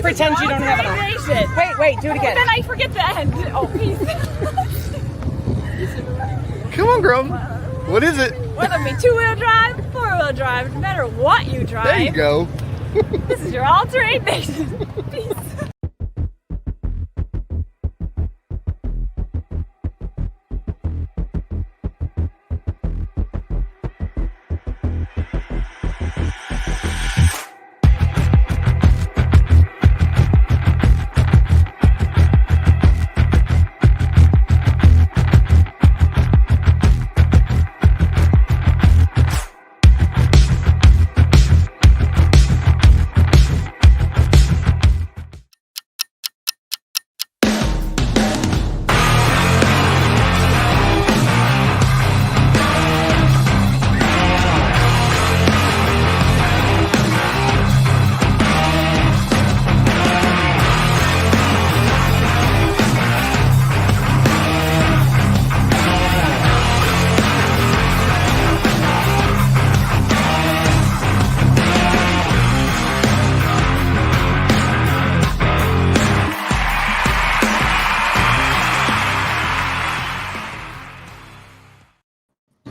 pretend you don't have it on. Wait, do it again. Then I forget the end. Oh, peace. Come on, girl. What is it? Whether it be two-wheel drive, four-wheel drive, no matter what you drive. There you go. This is your all-terrain nation. Peace.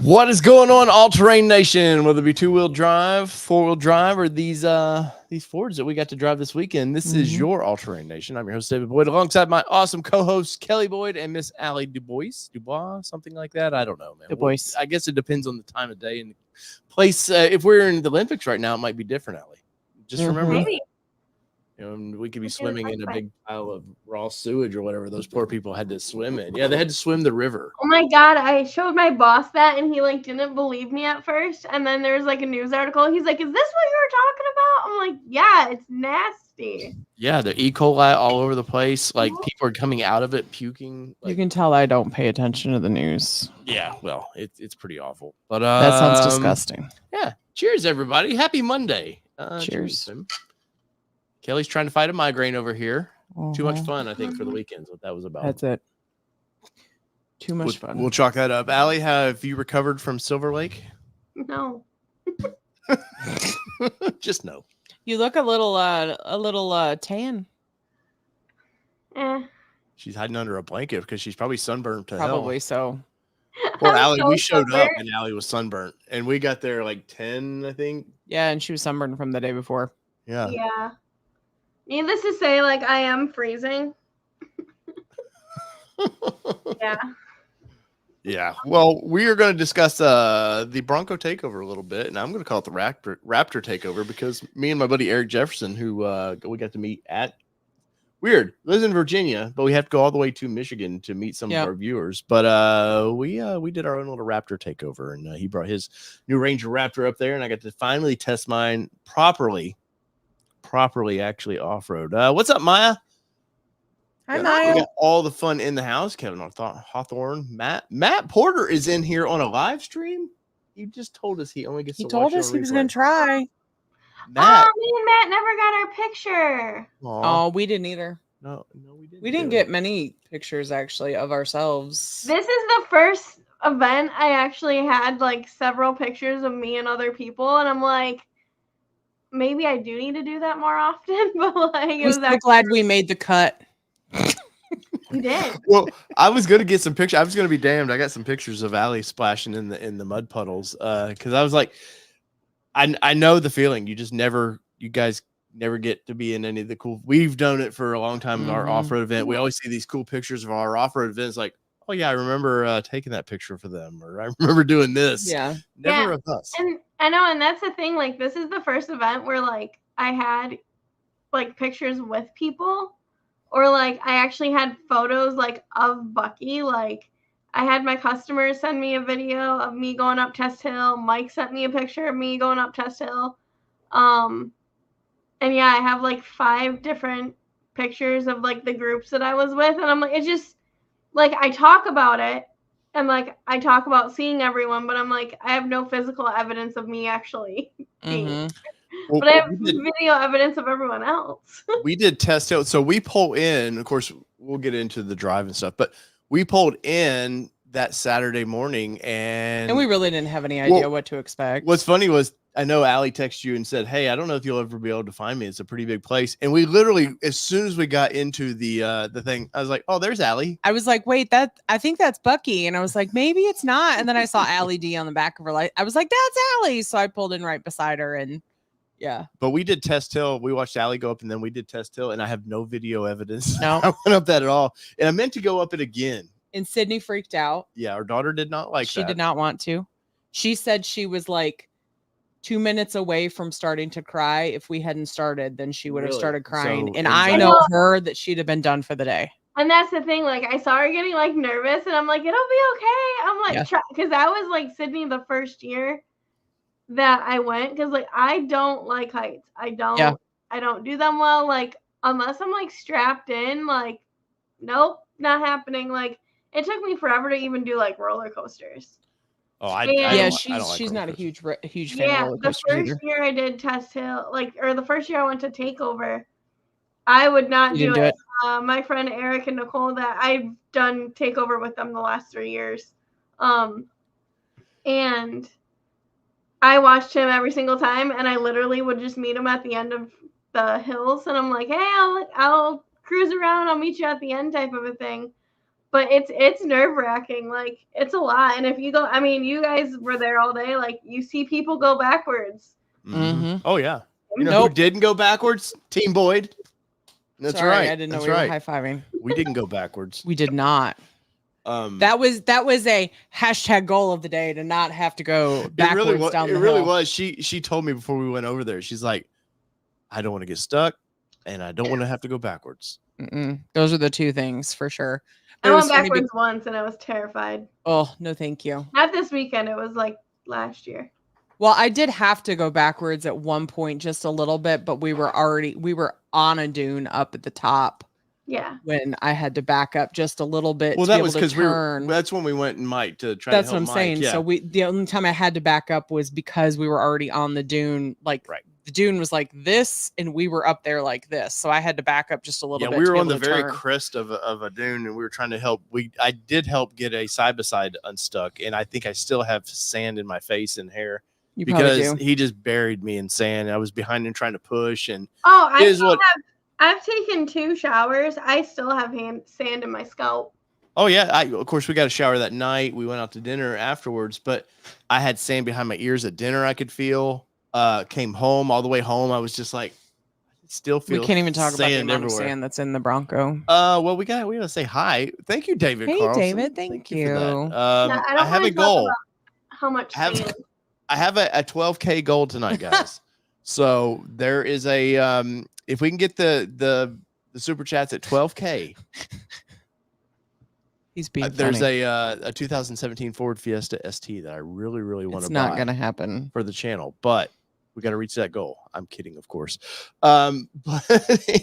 What is going on, all-terrain nation? Whether it be two-wheel drive, four-wheel drive, or these Fords that we got to drive this weekend, this is your all-terrain nation. I'm your host, David Boyd, alongside my awesome co-hosts, Kelly Boyd and Miss Allie Dubois, something like that. I don't know, man. Dubois. I guess it depends on the time of day and the place. If we're in the Olympics right now, it might be different, Allie. Just remember that. Maybe. You know, we could be swimming in a big pile of raw sewage or whatever those poor people had to swim in. Yeah, they had to swim the river. Oh my God, I showed my boss that and he didn't believe me at first. And then there's a news article. He's like, is this what you were talking about? I'm like, yeah, it's nasty. Yeah, the E. coli all over the place. People are coming out of it puking. You can tell I don't pay attention to the news. Yeah, well, it's pretty awful. But That sounds disgusting. Yeah. Cheers, everybody. Happy Monday. Cheers. Kelly's trying to fight a migraine over here. Too much fun, I think, for the weekend's what that was about. That's it. Too much fun. We'll chalk that up. Allie, have you recovered from Silver Lake? No. Just no. You look a little tan. She's hiding under a blanket because she's probably sunburned to Probably hell. so. Poor Allie, so we showed up sunburned. and Allie was sunburnt. And we got there 10, I think. Yeah, and she was sunburned from the day before. Yeah. Yeah. Needless to say, I am freezing. Yeah. Yeah. Well, we are going to discuss the Bronco Takeover a little bit, and I'm going to call it the Raptor Takeover because me and my buddy Erich Jefferson, who we got to meet at lives in Virginia, but we have to go all the way to Michigan to meet some of our viewers. But we did our own little Raptor Takeover, and he brought his new Ranger Raptor up there, and I got to finally test mine properly actually off-road. What's up, Maya? Hi, We Maya. got all the fun in the house. Kevin Hawthorne, Matt Porter is in here on a live stream. You just told us he only gets He to told watch us on he was replay. going to try. Matt. Oh, me and Matt never got our picture. Aw. Oh, we didn't either. No, we didn't. We didn't get many pictures, actually, of ourselves. This is the first event I actually had several pictures of me and other people, and I'm like, maybe I do need to do that more often. But it I'm was so glad we made the cut. we did. Well, I was gonna get some pictures. I was gonna be damned. I got some pictures of Allie splashing in the mud puddles. Because I was like, I know the feeling. You guys never get to be in any of the cool. We've done it for a long time in our off-road event. We always see these cool pictures of our off-road events. Like, oh yeah, I remember taking that picture for them, or I remember doing this. Yeah. Never of us. And I know, and that's the thing. This is the first event where I had pictures with people, or I actually had photos of Bucky. I had my customers send me a video of me going up Test Hill. Mike sent me a picture of me going up Test Hill. And yeah, I have 5 different pictures of the groups that I was with, and I'm it's just I talk about it. And I talk about seeing everyone, but I'm I have no physical evidence of me actually being. Well, but I have video evidence of everyone else. We did test out. So we pull in, of course, we'll get into the drive and stuff, but we pulled in that Saturday morning and we really didn't have any idea what to expect. What's funny was I know Allie texted you and said, "Hey, I don't know if you'll ever be able to find me. It's a pretty big place." And we literally, as soon as we got into the thing, I was like, "Oh, there's Allie." I was like, wait, I think that's Bucky. And I was like, maybe it's not. And then I saw Allie D on the back of her light. I was like, that's Allie. So I pulled in right beside her and yeah. But we did Test Hill. We watched Allie go up and then we did Test Hill. And I have no video evidence. No. I went up that at all. And I meant to go up it again. And Sydney freaked out. Yeah, our daughter did not like that. She did not want to. She said she was like 2 minutes away from starting to cry. If we hadn't started, then she would have started crying. So, and I know her that she'd have been done for the day. And that's the thing. Like, I saw her getting like nervous, and I'm like, it'll be okay. I'm like, because I was like Sydney the first year that I went, because like I don't like heights. I don't do them well. Like, unless I'm like strapped in, like, nope, not happening. Like, it took me forever to even do like roller coasters. Oh, she's not a huge fan of roller the first year I did Test Hill, or the first year I went to Takeover, I would not do it. My friend Erich and Nicole, that I've done Takeover with them the last 3 years, and I watched him every single time, and I literally would just meet him at the end of the hills, and I'm like, hey, I'll cruise around, I'll meet you at the end, type of a thing. But it's nerve-wracking. Like, it's a lot. And if you go, I mean, you guys were there all day. Like, you see people go backwards. Mm-hmm. Oh, yeah. You know who didn't go backwards? Team Boyd. That's right. I didn't know we were high-fiving. We didn't go backwards. We did not. That was a hashtag goal of the day, to not have to go backwards down the hill. It really was. She told me before we went over there, she's like, I don't want to get stuck, and I don't want to have to go backwards. Those are the two things for sure. I went backwards once and I was terrified. Oh, no, thank you. Not this weekend. It was like last year. Well, I did have to go backwards at one point, just a little bit, but we were on a dune up at the top. Yeah. When I had to back up just a little bit. Well, that was because that's when we went and Mike to try to help Mike. That's what I'm saying. Yeah. So the only time I had to back up was because we were already on the dune. Like, the dune was like this, and we were up there like this. So I had to back up just a little bit. Yeah, we were on the very crest of a dune, and we were trying to help. I did help get a side-by-side unstuck, and I think I still have sand in my face and hair. Because he just buried me in sand. I was behind him trying to push, and I've taken 2 showers. I still have sand in my scalp. Oh yeah, of course we got a shower that night. We went out to dinner afterwards, but I had sand behind my ears at dinner. I could feel. Came home, all the way home, I was just like, still feel. We can't even talk about the amount of sand that's in the Bronco. Well, we gotta say hi. Thank you, David. Hey, Carlson. David, thank you. I have a goal. How much sand? I have a 12K goal tonight, guys. So there is a if we can get the super chats at 12K. He's being there's funny. a 2017 Ford Fiesta ST that I really want to buy. It's not going to happen for the channel, but we got to reach that goal. I'm kidding, of course. But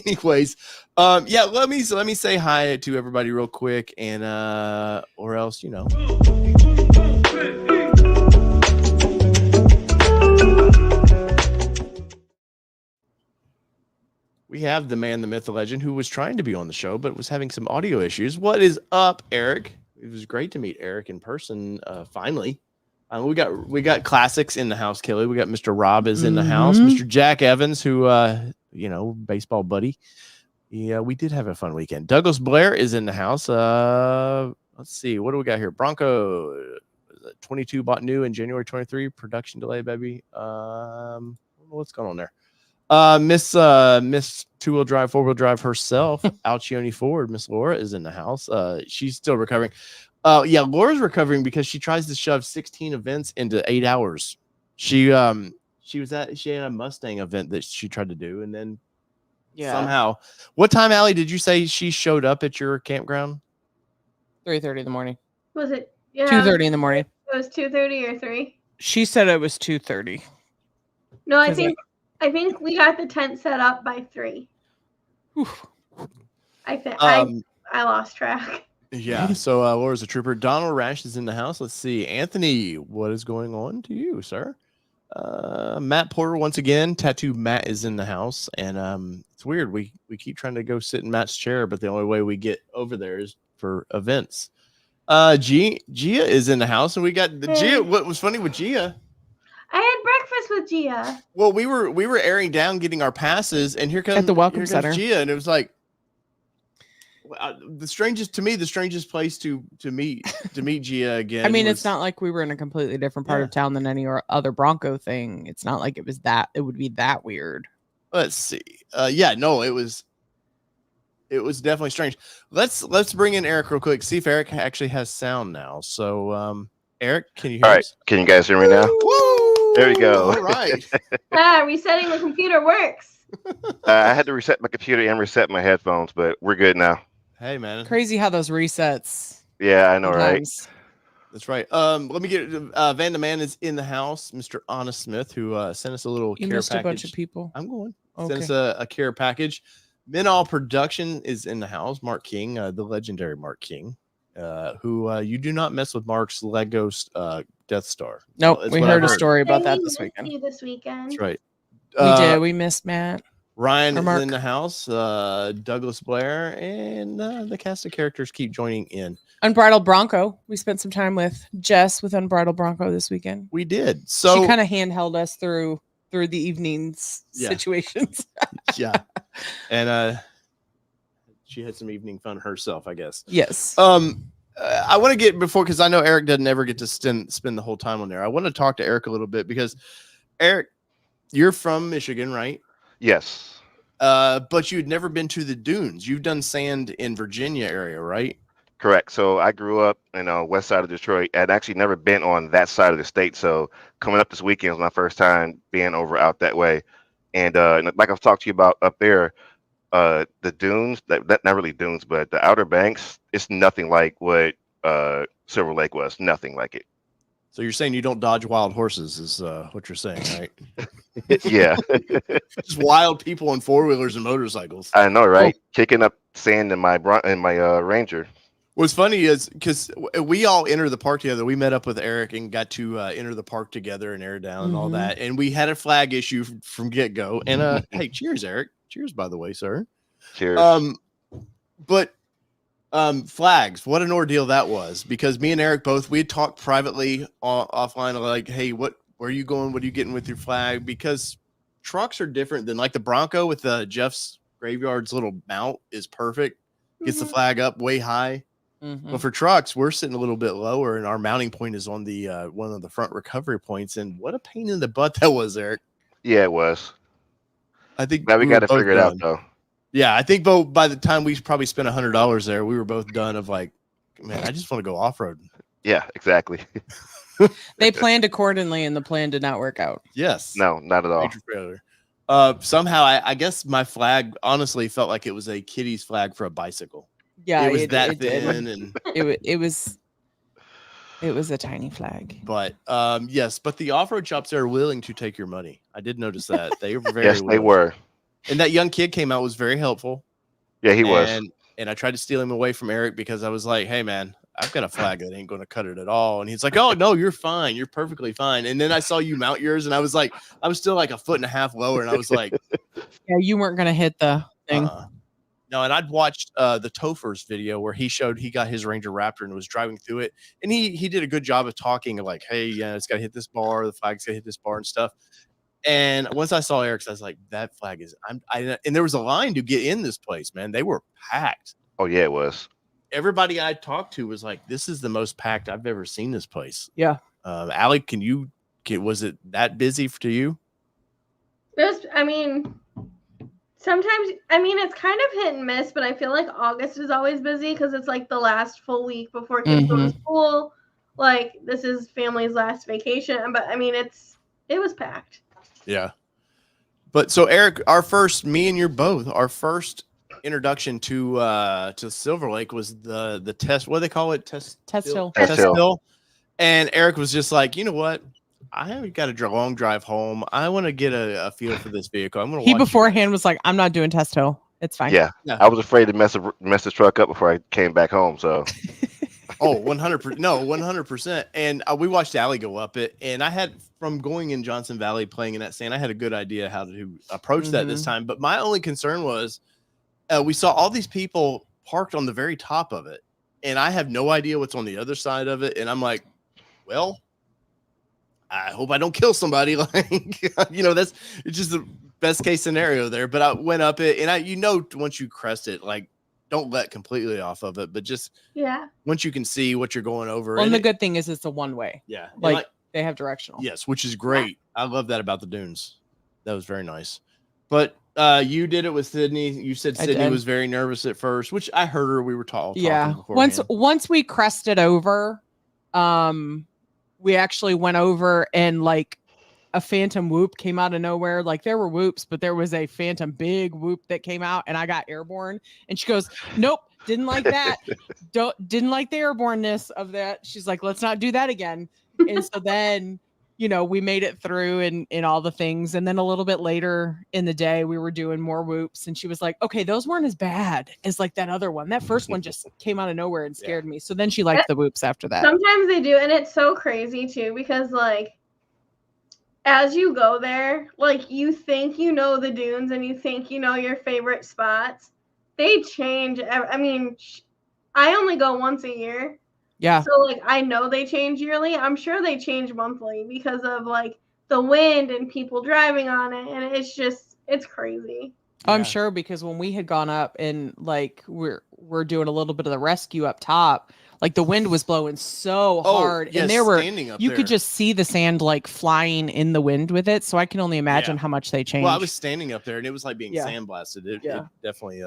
anyways, yeah, let me say hi to everybody real quick, and or else, we have the man, the myth, the legend, who was trying to be on the show, but was having some audio issues. What is up, Erich? It was great to meet Erich in person. Finally, we got classics in the house. Kelly, we got Mr. Rob is in the house. Mr. Jack Evans, who baseball buddy. Yeah, we did have a fun weekend. Douglas Blair is in the house. Let's see, what do we got here? Bronco 22 bought new in January 23. Production delay, baby. What's going on there? Miss 2-wheel drive, 4-wheel drive herself, Alcione Ford, Miss Laura is in the house. She's still recovering. Yeah, Laura's recovering because she tries to shove 16 events into 8 hours. She had a Mustang event that she tried to do, and then somehow, what time, Allie, did you say she showed up at your campground? 3:30 in the morning. Was it? Yeah. 2:30 in the morning. It was 2:30 or 3. She said it was 2:30. No, I think we got the tent set up by 3. I think I lost track. Yeah, so Laura's a trooper. Donald Rash is in the house. Let's see. Anthony, what is going on to you, sir? Matt Porter, once again. Tattoo Matt is in the house. And it's weird. We keep trying to go sit in Matt's chair, but the only way we get over there is for events. Gia is in the house. And we got the Gia. What was funny with Gia? I had breakfast with Gia. Well, we were airing down, getting our passes, and here comes the Welcome here Center. comes Gia, and it was like the strangest place to meet Gia again. I mean, it's not like we were in a completely different part of town than any other Bronco thing. It's not like it would be that weird. Let's see. No, it was definitely strange. Let's bring in Erich real quick. See if Erich actually has sound now. So, Erich, can you hear us? Can you guys hear me now? Woo! There we go. All right. Resetting the computer works. I had to reset my computer and reset my headphones, but we're good now. Hey, man. Crazy how those resets. Yeah, I know, right? That's right. Let me get Van de Man is in the house. Mr. Anna Smith, who sent us a little You care missed package. a bunch of people. I'm going. Okay. Sent us a care package. Minall Production is in the house. Mark King, the legendary Mark King, who you do not mess with Mark's Lego Death Star. Nope, That's we what I've heard a story about that this weekend. This weekend. That's right. We did. We missed Matt. Ryan is Mark. in the house. Douglas Blair and the cast of characters keep joining in. Unbridled Bronco. We spent some time with Jess with Unbridled Bronco this weekend. We did. So she kind of handheld us through the evening's situations. Yeah. And she had some evening fun herself, I guess. Yes. I want to get before, because I know Erich doesn't ever get to spend the whole time on there. I want to talk to Erich a little bit because Erich, you're from Michigan, right? Yes. But you'd never been to the dunes. You've done sand in Virginia area, right? Correct. So I grew up in west side of Detroit. I'd actually never been on that side of the state. So coming up this weekend was my first time being over out that way. And like I've talked to you about up there, the dunes, not really dunes, but the Outer Banks, it's nothing like what Silver Lake was. Nothing like it. So you're saying you don't dodge wild horses is what you're saying, right? Yeah. Just wild people on four-wheelers and motorcycles. I know, right? Kicking up sand in my Ranger. What's funny is because we all entered the park together. We met up with Erich and got to enter the park together and air down and all that. And we had a flag issue from get-go. And hey, cheers, Erich. Cheers, by the way, sir. Cheers. But flags, what an ordeal that was, because me and Erich both, we had talked privately offline, like, hey, where are you going? What are you getting with your flag? Because trucks are different than like the Bronco with Jeff's Graveyard's little mount is perfect. Gets the flag up way high. But for trucks, we're sitting a little bit lower, and our mounting point is on the one of the front recovery points. And what a pain in the butt that was, Erich. Yeah, it was. I think now we got to figure it out, though. Yeah, I think by the time we probably spent $100 there, we were both done of like, man, I just want to go off-road. Yeah, exactly. They planned accordingly, and the plan did not work out. Yes. No, not at all. Major failure. Somehow, I guess my flag honestly felt like it was a kiddie's flag for a bicycle. Yeah, it was that thin, and it was a tiny flag. But yes, but the off-road shops there are willing to take your money. I did notice that they were very yes, they were. And that young kid came out, was very helpful. Yeah, he was. And I tried to steal him away from Erich because I was like, hey, man, I've got a flag that ain't going to cut it at all. And he's like, oh, no, you're fine. You're perfectly fine. And then I saw you mount yours, and I was like, I was still like a foot and a half lower. And I was like, yeah, you weren't going to hit the thing. No, and I'd watched the Topher's video where he showed he got his Ranger Raptor and was driving through it. And he did a good job of talking like, hey, yeah, it's got to hit this bar. The flag's got to hit this bar and stuff. And once I saw Erich's, I was like, that flag is, and there was a line to get in this place, man. They were packed. Oh, yeah, it was. Everybody I talked to was like, this is the most packed I've ever seen this place. Yeah. Allie, was it that busy to you? Sometimes, it's kind of hit and miss, but I feel like August is always busy because it's like the last full week before kids go to school. Like, this is family's last vacation. But, it was packed. Yeah. But so Erich, our first introduction to Silver Lake was the test. What do they call it? Test hill. And Erich was just like, you know what? I haven't got a long drive home. I want to get a feel for this vehicle. I'm gonna. He beforehand was like, I'm not doing test hill. It's fine. Yeah. I was afraid to mess the truck up before I came back home. So. Oh, 100%. No, 100%. And we watched Allie go up it. And I had, from going in Johnson Valley, playing in that sand, I had a good idea how to approach that this time. But my only concern was we saw all these people parked on the very top of it. And I have no idea what's on the other side of it. And I'm like, well, I hope I don't kill somebody. Like, it's just the best case scenario there. But I went up it, and once you crest it, like, don't let completely off of it, but just once you can see what you're going over. Well, and the good thing is it's a one way. Yeah, like they have directional. Yes, which is great. I love that about the dunes. That was very nice. But you did it with Sydney. You said Sydney was very nervous at first, which I heard her. We were talking. Yeah. Once we crested over, we actually went over and like a phantom whoop came out of nowhere. Like there were whoops, but there was a phantom big whoop that came out, and I got airborne. And she goes, "Nope, didn't like that. Didn't like the airborneness of that." She's like, "Let's not do that again." And so then, we made it through and all the things. And then a little bit later in the day, we were doing more whoops, and she was like, "Okay, those weren't as bad as like that other one. That first one just came out of nowhere and scared me." So then she liked the whoops after that. Sometimes they do, and it's so crazy too, because like as you go there, like you think you know the dunes and you think you know your favorite spots. They change. I mean, I only go once a year. Yeah. So like I know they change yearly. I'm sure they change monthly because of like the wind and people driving on it, and it's crazy. Yeah. I'm sure, because when we had gone up and like we're doing a little bit of the rescue up top, like the wind was blowing so hard, and you could just see the sand like flying in the wind with it. So I can only imagine how much they changed. Well, I was standing up there, and it was like being sandblasted. It definitely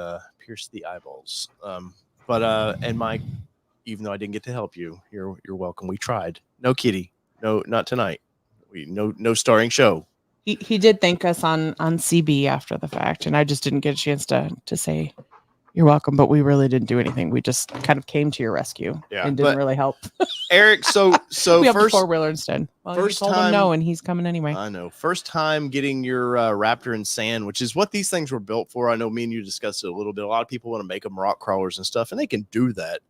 pierced the eyeballs. And Mike, even though I didn't get to help you, you're welcome. We tried. No kitty. No, not tonight. No starring show. He did thank us on CB after the fact, and I just didn't get a chance to say you're welcome, but we really didn't do anything. We just kind of came to your rescue and didn't really help. Erich, so we have first the 4-wheeler instead. Well, first told him no, and he's coming anyway. I know. First time getting your Raptor in sand, which is what these things were built for. I know me and you discussed it a little bit. A lot of people want to make them rock crawlers and stuff, and they can do that.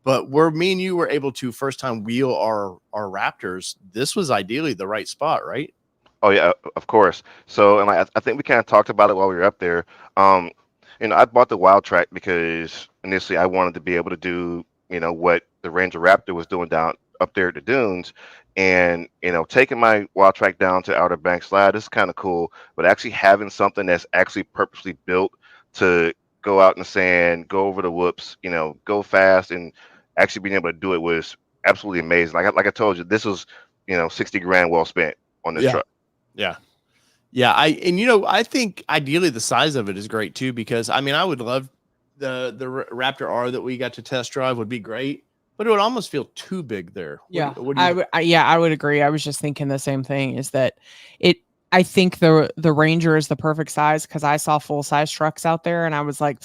But where me and you were able to first time wheel our Raptors, this was ideally the right spot, right? Oh yeah, of course. So, and I think we kind of talked about it while we were up there. I bought the Wild Track because initially I wanted to be able to do, what the Ranger Raptor was doing down up there at the dunes, and taking my Wild Track down to Outer Banks Slide is kind of cool. But actually having something that's actually purposely built to go out in the sand, go over the whoops, go fast, and actually being able to do it was absolutely amazing. Like I told you, this was $60,000 well spent on this truck. Yeah. Yeah. I think ideally the size of it is great too, because I would love the Raptor R that we got to test drive would be great, but it would almost feel too big there. I would agree. I was just thinking the same thing, is that I think the Ranger is the perfect size, because I saw full size trucks out there and I was like,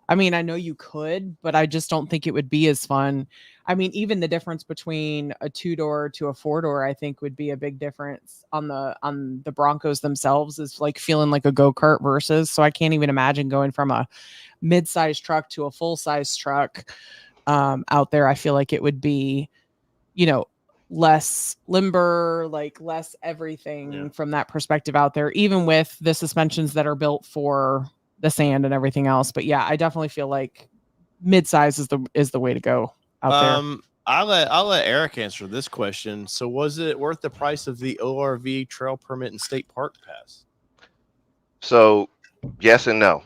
I know you could, but I just don't think it would be as fun. Even the difference between a 2-door to a 4-door, I think would be a big difference on the Broncos themselves, is like feeling like a go-kart versus. So I can't even imagine going from a mid-size truck to a full-size truck out there. I feel like it would be, less limber, like less everything from that perspective out there, even with the suspensions that are built for the sand and everything else. But yeah, I definitely feel like mid-size is the way to go out there. I'll let Erich answer this question. So was it worth the price of the ORV trail permit and state park pass? So yes and no.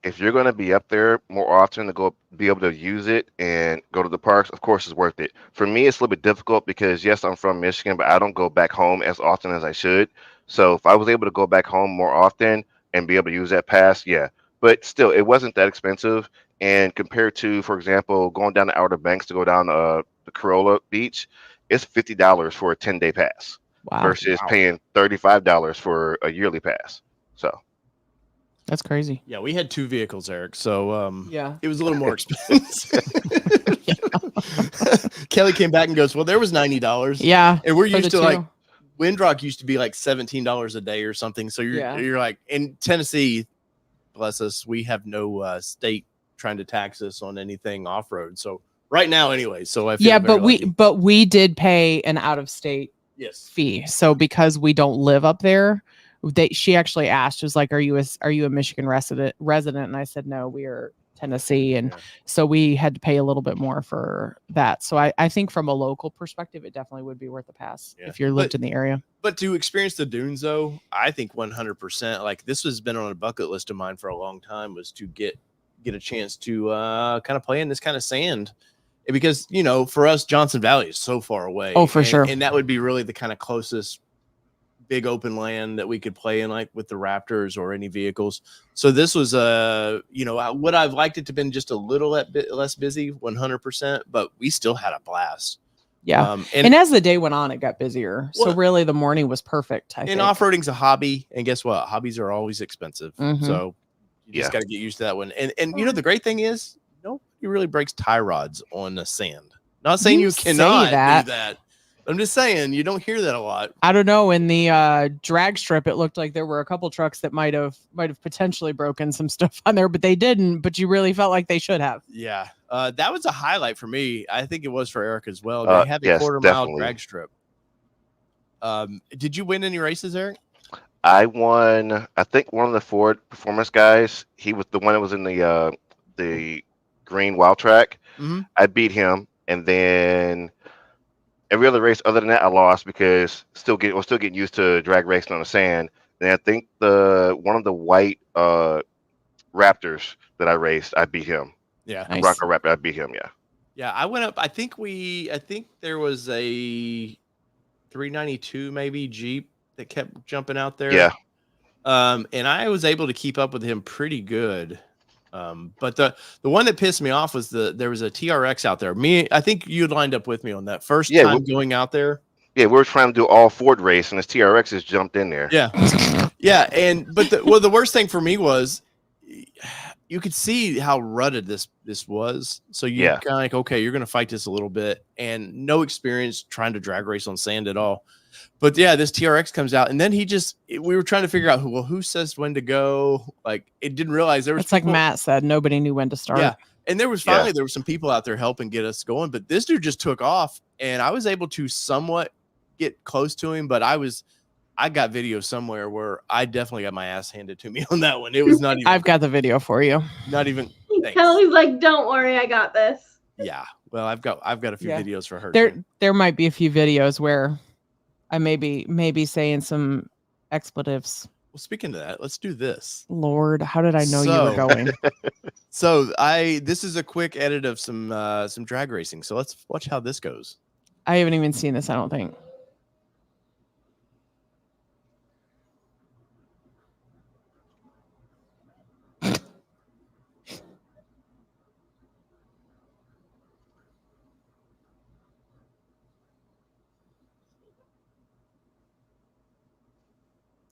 If you're going to be up there more often to go be able to use it and go to the parks, of course it's worth it. For me, it's a little bit difficult because yes, I'm from Michigan, but I don't go back home as often as I should. So if I was able to go back home more often and be able to use that pass, yeah. But still, it wasn't that expensive. And compared to, for example, going down to Outer Banks to go down the Corolla Beach, it's $50 for a 10-day pass versus paying $35 for a yearly pass. So that's crazy. Yeah, we had 2 vehicles, Erich. So it was a little more expensive. Kelly came back and goes, well, there was $90. Yeah. And we're used to like Windrock used to be like $17 a day or something. So you're like, in Tennessee, bless us, we have no state trying to tax us on anything off-road. So right now anyway, so I feel but we did pay an out-of-state fee. So because we don't live up there, she actually asked, was like, are you a Michigan resident? And I said, no, we are Tennessee, and Yeah. so we had to pay a little bit more for that. So I think from a local perspective, it definitely would be worth a pass if you lived in the area. But to experience the dunes, though, I think 100%. Like this has been on a bucket list of mine for a long time, was to get a chance to kind of play in this kind of sand, because for us, Johnson Valley is so far away. Oh, for sure. And that would be really the kind of closest big open land that we could play in, like with the Raptors or any vehicles. So this was would I've liked it to have been just a little bit less busy, 100%, but we still had a blast. Yeah. And as the day went on, it got busier. So Well, really the morning was perfect. I think. Off-roading's a hobby, and guess what? Hobbies are always expensive. Mhm. So you just got to get used to that one. And the great thing is, nobody really breaks tie rods on the sand. Not saying you cannot do that. I'm just saying you don't hear that a lot. I don't know. In the drag strip, it looked like there were a couple trucks that might have potentially broken some stuff on there, but they didn't. But you really felt like they should have. Yeah, that was a highlight for me. I think it was for Erich as well. They had the quarter-mile drag strip. Did you win any races, Erich? I won. I think one of the Ford Performance guys. He was the one that was in the green wild track. Mm-hmm. I beat him, and then every other race other than that, I lost because was still getting used to drag racing on the sand. And I think one of the white Raptors that I raced, I beat him. Yeah, nice. Bronco Raptor, I beat him. Yeah. Yeah, I went up. I think there was a 392 maybe Jeep that kept jumping out there. Yeah. And I was able to keep up with him pretty good. But the one that pissed me off was there was a TRX out there. I think you lined up with me on that first time going out there. Yeah, we were trying to do all Ford race, and this TRX has jumped in there. Yeah, yeah. But the worst thing for me was you could see how rutted this was. So you kind of like, okay, you're going to fight this a little bit, and no experience trying to drag race on sand at all. But yeah, this TRX comes out, and then we were trying to figure out who says when to go. Like, it didn't realize there was. It's like Matt said, nobody knew when to start. Yeah, and there was some people out there helping get us going, but this dude just took off, and I was able to somewhat get close to him, but I got video somewhere where I definitely got my ass handed to me on that one. It was not even. I've got the video for you. Not even. Kelly's like, "Don't worry, I got this." Yeah, well, I've got a few videos for her. There might be a few videos where I may be saying some expletives. Well, speaking of that, let's do this. Lord, how did I know you were going? So this is a quick edit of some drag racing. So let's watch how this goes. I haven't even seen this, I don't think.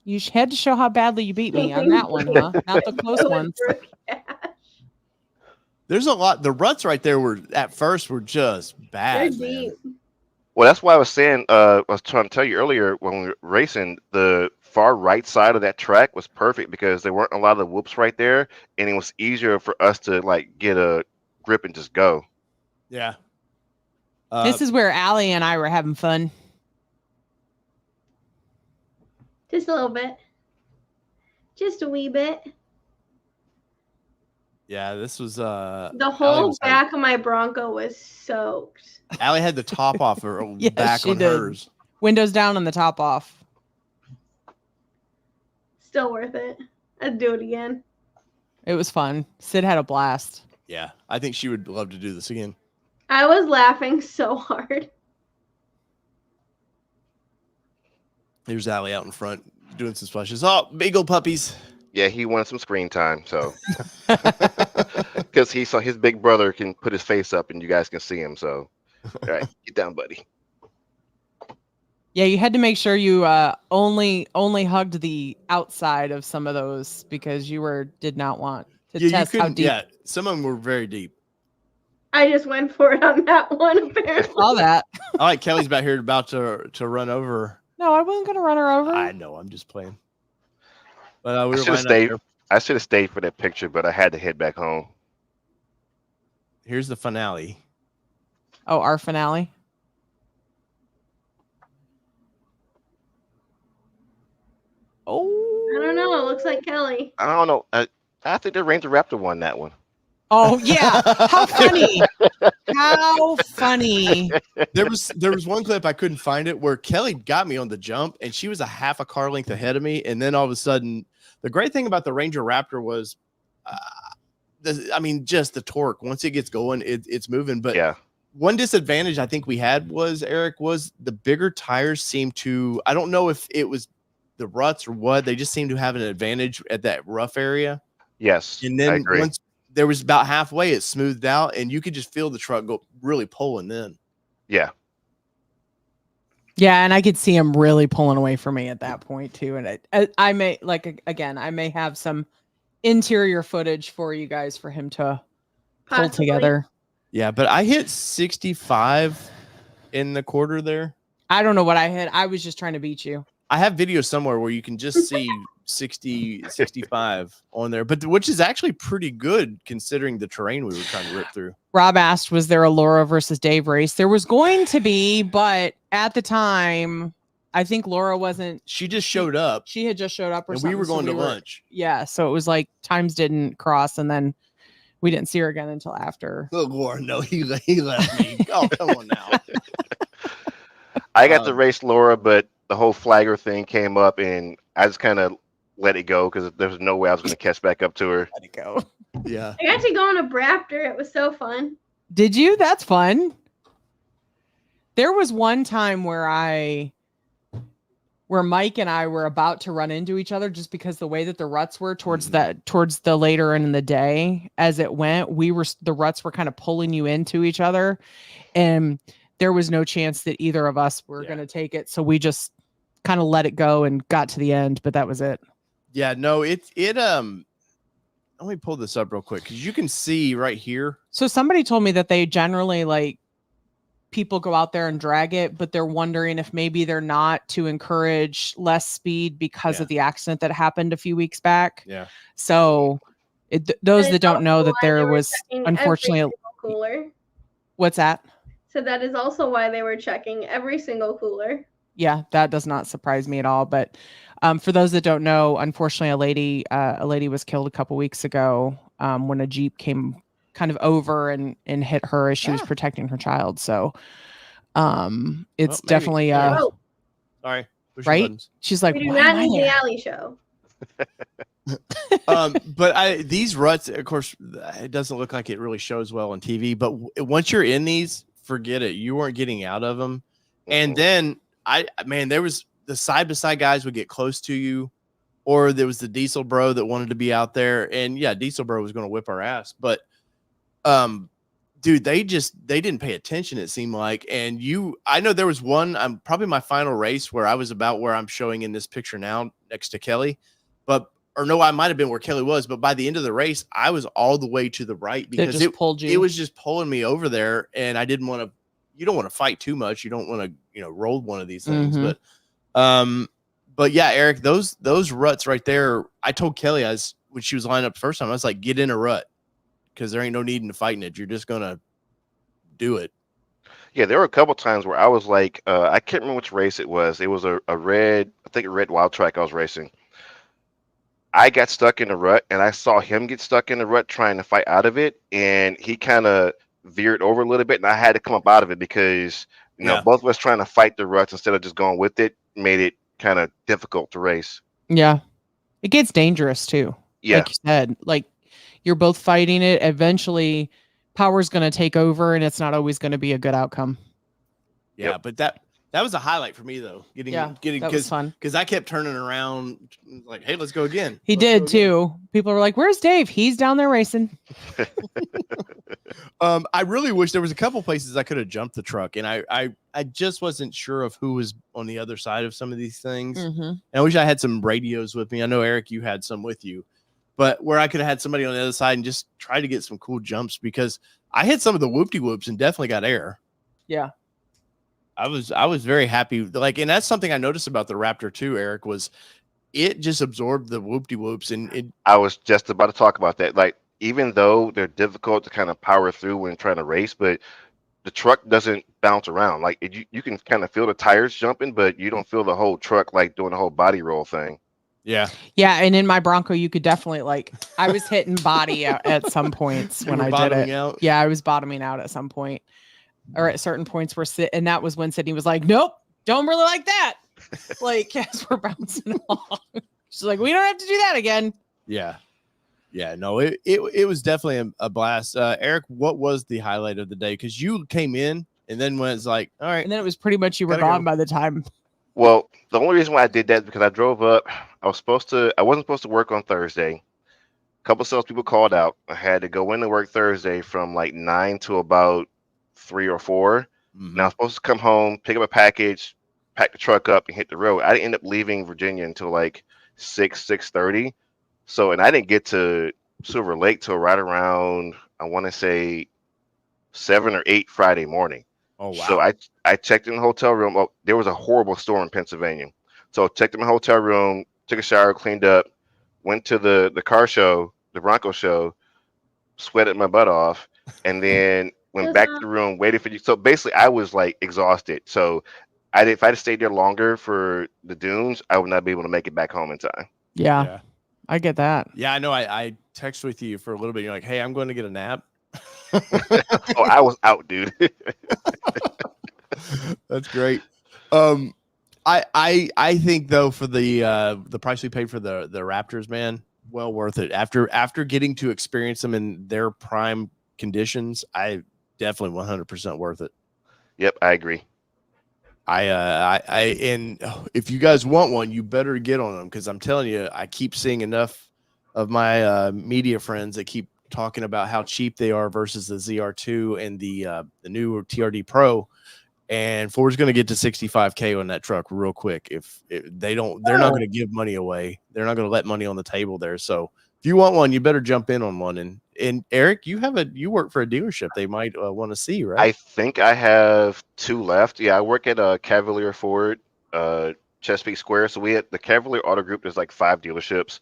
You had to show how badly you beat me on that one, huh? Not the close ones. There's a lot. The ruts right there were just bad. They're deep. Well, that's why I was saying. I was trying to tell you earlier when we were racing, the far right side of that track was perfect because there weren't a lot of whoops right there, and it was easier for us to like get a grip and just go. Yeah. This is where Allie and I were having fun. Just a little bit. Just a wee bit. Yeah, this was the whole back of my Bronco was soaked. Allie had the top off her back on hers. Windows down and the top off. Still worth it. I'd do it again. It was fun. Sid had a blast. Yeah, I think she would love to do this again. I was laughing so hard. There's Allie out in front doing some splashes. Oh, beagle puppies. Yeah, he wanted some screen time, so because he saw his big brother can put his face up and you guys can see him. So, all right, get down, buddy. Yeah, you had to make sure you only hugged the outside of some of those because you did not want to test how deep. Yeah, some of them were very deep. I just went for it on that one. Apparently, all that. All right, Kelly's back here about to run over. No, I wasn't gonna run her over. I know, I'm just playing. But I should have stayed for that picture, but I had to head back home. Here's the finale. Oh, our finale. Oh, I don't know. It looks like Kelly. I don't know. I think the Ranger Raptor won that one. Oh yeah, how funny! How funny! There was one clip I couldn't find it where Kelly got me on the jump, and she was a half a car length ahead of me, and then all of a sudden, the great thing about the Ranger Raptor was, just the torque. Once it gets going, it's moving. But Yeah. one disadvantage I think we had was, Eric, was the bigger tires seemed to, I don't know if it was the ruts or what, they just seemed to have an advantage at that rough area. Yes. And I then agree. once there was about halfway, it smoothed out, and you could just feel the truck go really pulling then. Yeah. Yeah, and I could see him really pulling away from me at that point too. And I may I may have some interior footage for you guys for him to pull Possibly. together. Yeah, but I hit 65 in the quarter there. I don't know what I hit. I was just trying to beat you. I have videos somewhere where you can just see 60, 65 on there, but which is actually pretty good considering the terrain we were trying to rip through. Rob asked, was there a Laura versus Dave race? There was going to be, but at the time, I think Laura wasn't. She just showed up. She had just showed up or and something. we were going to lunch. Yeah, so it was like times didn't cross, and then we didn't see her again until after. Oh, Lord, no, he left me. Oh, come on now. I got to race Laura, but the whole flagger thing came up, and I just kind of let it go because there was no way I was going to catch back up to her. Let it go. Yeah. I got to go on a Raptor. It was so fun. Did you? That's fun. There was one time where Mike and I were about to run into each other just because the way that the ruts were towards the later in the day as it went, the ruts were kind of pulling you into each other, and there was no chance that either of us were going to take it. So we just kind of let it go and got to the end, but that was it. Yeah, no, let me pull this up real quick because you can see right here. So somebody told me that they generally people go out there and drag it, but they're wondering if maybe they're not to encourage less speed because of the accident that happened a few weeks back. Yeah. So those that don't know that there was unfortunately cooler. What's that? So that is also why they were checking every single cooler. Yeah, that does not surprise me at all. But for those that don't know, unfortunately, a lady was killed a couple weeks ago when a Jeep came kind of over and hit her as she was protecting her child. So it's definitely sorry, right. She's like, we do not need the alley show. But these ruts, of course, it doesn't look like it really shows well on TV. But once you're in these, forget it. You weren't getting out of them. And then there was the side-by-side guys would get close to you, or there was the diesel bro that wanted to be out there. And yeah, diesel bro was going to whip our ass. But dude, they didn't pay attention, it seemed like. And I know there was one, probably my final race where I was about where I'm showing in this picture now next to Kelly. I might have been where Kelly was, but by the end of the race, I was all the way to the right because it pulled you. It was just pulling me over there, and I didn't want to. You don't want to fight too much. You don't want to, roll one of these things. Mm-hmm. But yeah, Eric, those ruts right there. I told Kelly when she was lined up the first time, I was like, get in a rut because there ain't no need in fighting it. You're just gonna do it. Yeah, there were a couple times where I was like, I can't remember which race it was. It was a red wild track I was racing. I got stuck in the rut, and I saw him get stuck in the rut trying to fight out of it, and he kind of veered over a little bit, and I had to come up out of it because both of us trying to fight the ruts instead of just going with it made it kind of difficult to race. Yeah, it gets dangerous too. Yeah, like you said, like you're both fighting it. Eventually, power's going to take over, and it's not always going to be a good outcome. Yeah, but that was a highlight for me though. Getting that was fun because I kept turning around like, hey, let's go again. He did too. People were like, "Where's Dave? He's down there racing." I really wish there was a couple places I could have jumped the truck, and I just wasn't sure of who was on the other side of some of these things. Mm-hmm. And I wish I had some radios with me. I know Eric, you had some with you, but where I could have had somebody on the other side and just try to get some cool jumps because I hit some of the whoop-de-whoops and definitely got air. Yeah. I was very happy. And that's something I noticed about the Raptor too, Eric, was it just absorbed the whoop-de-whoops. And I was just about to talk about that. Like, even though they're difficult to kind of power through when trying to race, but the truck doesn't bounce around. Like you can kind of feel the tires jumping, but you don't feel the whole truck like doing the whole body roll thing. Yeah. Yeah, and in my Bronco, you could definitely like. I was hitting body at some points when I did it. Out. Yeah, I was bottoming out at some point, or at certain points where and that was when Sydney was like, "Nope, don't really like that." Like as we're bouncing along, she's like, "We don't have to do that again." Yeah. Yeah, no, it was definitely a blast. Erich, what was the highlight of the day? Because you came in and then when it's like, all right, And then it was pretty much you were Gotta gone go. by the time. Well, the only reason why I did that is because I drove up. I wasn't supposed to work on Thursday. A couple salespeople called out. I had to go in to work Thursday from like 9 to about 3 or 4. And I was supposed to come home, pick up a package, pack the truck up, and hit the road. I didn't end up leaving Virginia until like 6:30. So, and I didn't get to Silver Lake till right around, I want to say 7 or 8 Friday morning. Oh wow. So I checked in the hotel room. Oh, there was a horrible storm in Pennsylvania. So checked in my hotel room, took a shower, cleaned up, went to the car show, the Bronco show, sweated my butt off, and then went back to the room, waited for you. So basically I was like exhausted. So if I had stayed there longer for the dunes, I would not be able to make it back home in time. Yeah. I get that. Yeah, I know. I texted with you for a little bit. You're like, hey, I'm going to get a nap. Oh, I was out, dude. That's great. I think though for the price we paid for the Raptors, man, well worth it. After getting to experience them in their prime conditions, I definitely 100% worth it. Yep, I agree. And if you guys want one, you better get on them because I'm telling you, I keep seeing enough of my media friends that keep talking about how cheap they are versus the ZR2 and the new TRD Pro. And Ford's going to get to 65K on that truck real quick. If they don't, they're not going to give money away. They're not going to let money on the table there. So if you want one, you better jump in on one. And Erich, you work for a dealership. They might want to see, right? I think I have 2 left. Yeah, I work at Cavalier Ford, Chesapeake Square. So the Cavalier Auto Group. There's like 5 dealerships,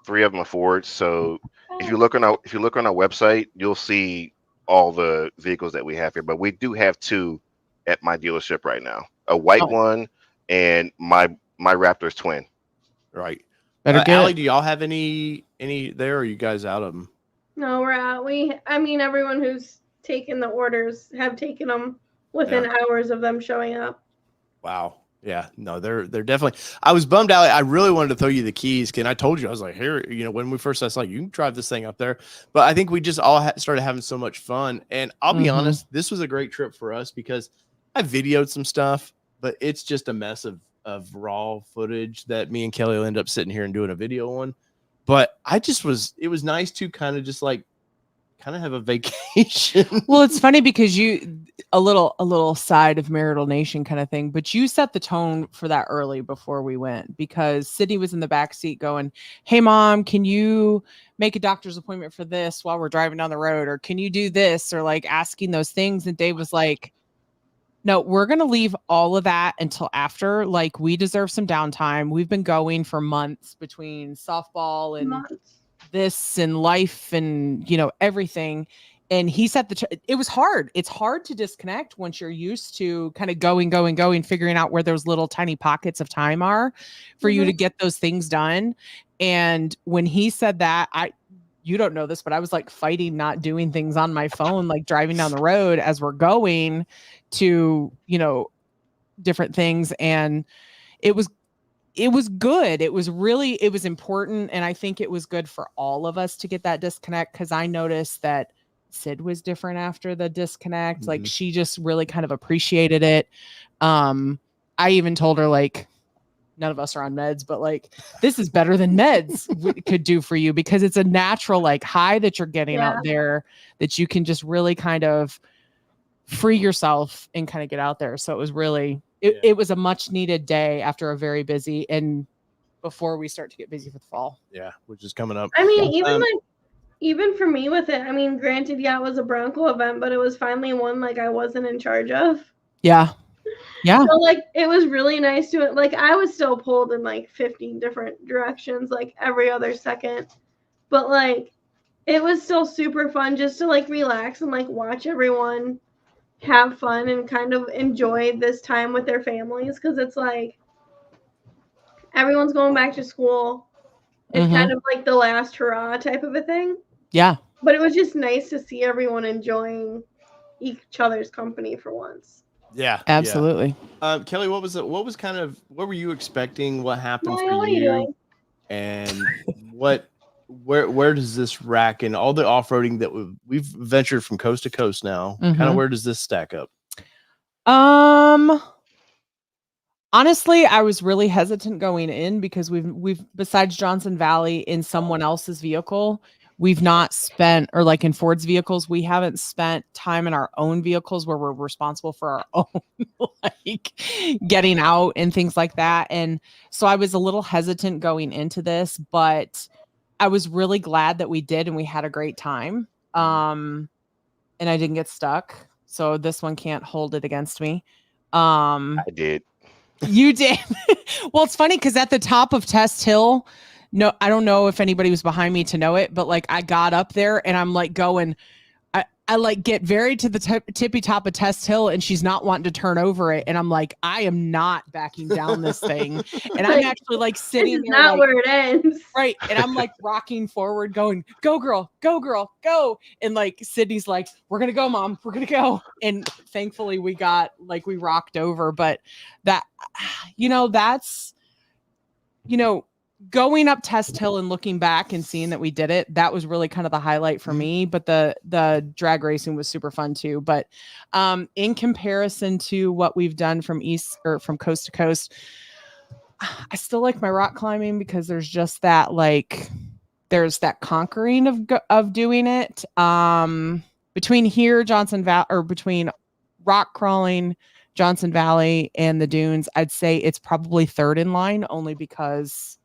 3 of them are Ford. So if you look on our website, you'll see all the vehicles that we have here. But we do have 2 at my dealership right now: a white one and my Raptor's twin. Right. Better get Allie, it. do y'all have any there? Or are you guys out of them? No, we're out. Everyone who's taken the orders have taken them within hours of them showing up. Wow. Yeah. No, they're definitely. I was bummed out. I really wanted to throw you the keys. And I told you, I was like, here, when we first, I was like, you can drive this thing up there. But I think we just all started having so much fun. And I'll be honest, this was a great trip for us because I videoed some stuff, but it's just a mess of raw footage that me and Kelly will end up sitting here and doing a video on. But it was nice to kind of have a vacation. Well, it's funny because a little side of Marital Nation kind of thing, but you set the tone for that early before we went because Sydney was in the back seat going, "Hey mom, can you make a doctor's appointment for this while we're driving down the road? Or can you do this?" Or like asking those things. And Dave was like, "No, we're going to leave all of that until after. Like we deserve some downtime. We've been going for months between softball and this and life and, everything." And he said it was hard. It's hard to disconnect once you're used to kind of going, figuring out where those little tiny pockets of time are for you to get those things done. And when he said that, you don't know this, but I was like fighting not doing things on my phone, like driving down the road as we're going to, different things. And it was good. It was important. And I think it was good for all of us to get that disconnect because I noticed that Sid was different after the disconnect. Like she just really kind of appreciated it. I even told her like, none of us are on meds, but like, this is better than meds could do for you because it's a natural like high that you're getting out there that you can just really kind of free yourself and kind of get out there. So it was really, it was a much needed day after a very busy and before we start to get busy for the fall. Yeah. Which is coming up. Even for me with it, granted, it was a Bronco event, but it was finally one like I wasn't in charge of. Yeah. Yeah. So like it was really nice to it. Like I was still pulled in like 15 different directions, like every other second. But like it was still super fun just to like relax and like watch everyone have fun and kind of enjoy this time with their families because it's like everyone's going back to school. It's Mhm. kind of like the last hurrah type of a thing. Yeah. But it was just nice to see everyone enjoying each other's company for once. Yeah. Absolutely. Yeah. Kelly, what were you expecting? What happened Maya, for what are you doing? And where does this rack and all the off-roading that we've ventured from coast to coast now? Kind of Mhm. where does this stack up? Honestly, I was really hesitant going in because we've besides Johnson Valley in someone else's vehicle, we've not spent, or like in Ford's vehicles, we haven't spent time in our own vehicles where we're responsible for our own like getting out and things like that. And so I was a little hesitant going into this, but I was really glad that we did and we had a great time. And I didn't get stuck. So this one can't hold it against me. I did. You did. Well, it's funny because at the top of Test Hill, no, I don't know if anybody was behind me to know it, but like I got up there and I'm like going, I like get very to the tippy top of Test Hill and she's not wanting to turn over it. And I'm like, I am not backing down this thing. And I'm actually like sitting This is there not like, where it ends. right. And I'm like rocking forward going, go girl, go. And like Sydney's like, we're going to go, mom, we're going to go. And thankfully we rocked over. But that, that's, going up Test Hill and looking back and seeing that we did it, that was really kind of the highlight for me. But the drag racing was super fun too. But in comparison to what we've done from coast to coast, I still like my rock climbing because there's just that there's that conquering of doing it. Between here, Johnson Valley, or between rock crawling, Johnson Valley, and the dunes, I'd say it's probably third in line, only because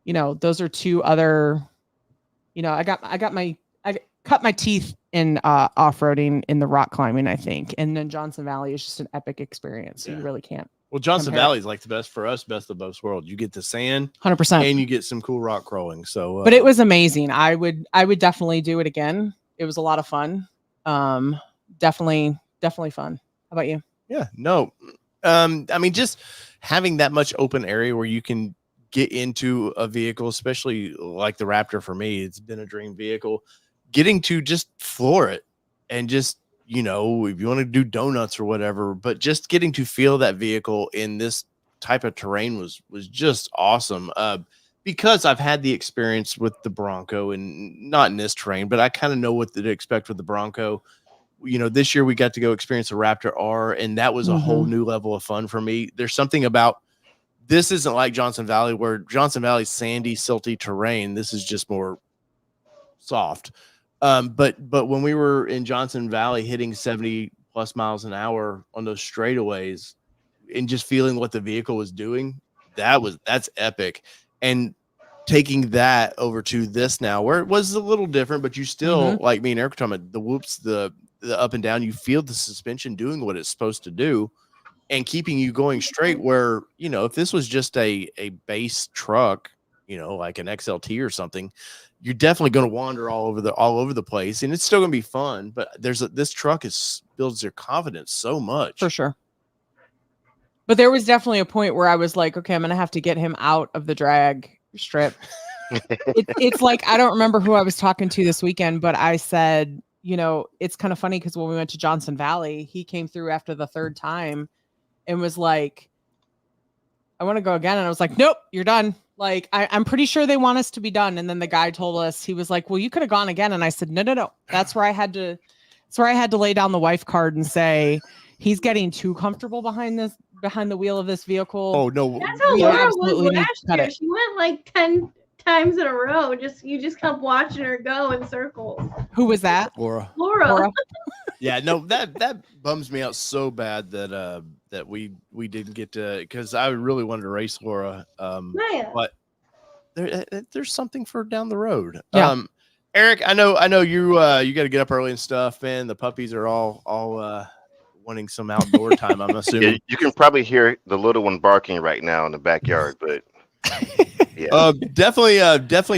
those are two other. I cut my teeth in off-roading in the rock climbing, I think, and then Johnson Valley is just an epic experience. So you really can't. Well, Johnson Valley is like the best for us, best of both worlds. You get the sand, 100%, and you get some cool rock crawling. So, but it was amazing. I would definitely do it again. It was a lot of fun. Definitely fun. How about you? Yeah, no. I mean, just having that much open area where you can get into a vehicle, especially like the Raptor for me, it's been a dream vehicle. Getting to just floor it and just, if you want to do donuts or whatever, but just getting to feel that vehicle in this type of terrain was just awesome. Because I've had the experience with the Bronco and not in this terrain, but I kind of know what to expect with the Bronco. This year we got to go experience the Raptor R, and that was a whole new level of fun for me. There's something about this isn't like Johnson Valley, where Johnson Valley's sandy, silty terrain. This is just more soft. But when we were in Johnson Valley hitting 70 plus miles an hour on those straightaways and just feeling what the vehicle was doing, that's epic. And taking that over to this now, where it was a little different, but you still, like me and Erich talking about the whoops, the up and down, you feel the suspension doing what it's supposed to do and keeping you going straight, where, if this was just a base truck, like an XLT or something, you're definitely going to wander all over the place, and it's still going to be fun. But this truck builds your confidence so much. For sure. But there was definitely a point where I was like, okay, I'm going to have to get him out of the drag strip. It's like, I don't remember who I was talking to this weekend, but I said, it's kind of funny because when we went to Johnson Valley, he came through after the third time and was like, I want to go again. And I was like, nope, you're done. Like, I'm pretty sure they want us to be done. And then the guy told us, he was like, well, you could have gone again. And I said, no. That's where I had to lay down the wife card and say, he's getting too comfortable behind the wheel of this vehicle. Oh no. That's how Laura was last year. She went like 10 times in a row. You just kept watching her go in circles. Who was that? Laura. Yeah, no, that bums me out so bad that we didn't get to, because I really wanted to race Laura. But there's something for down the road. Yeah. Erich, I know you got to get up early and stuff, and the puppies are all wanting some outdoor time, I'm assuming. Yeah, you can probably hear the little one barking right now in the backyard, but yeah. Definitely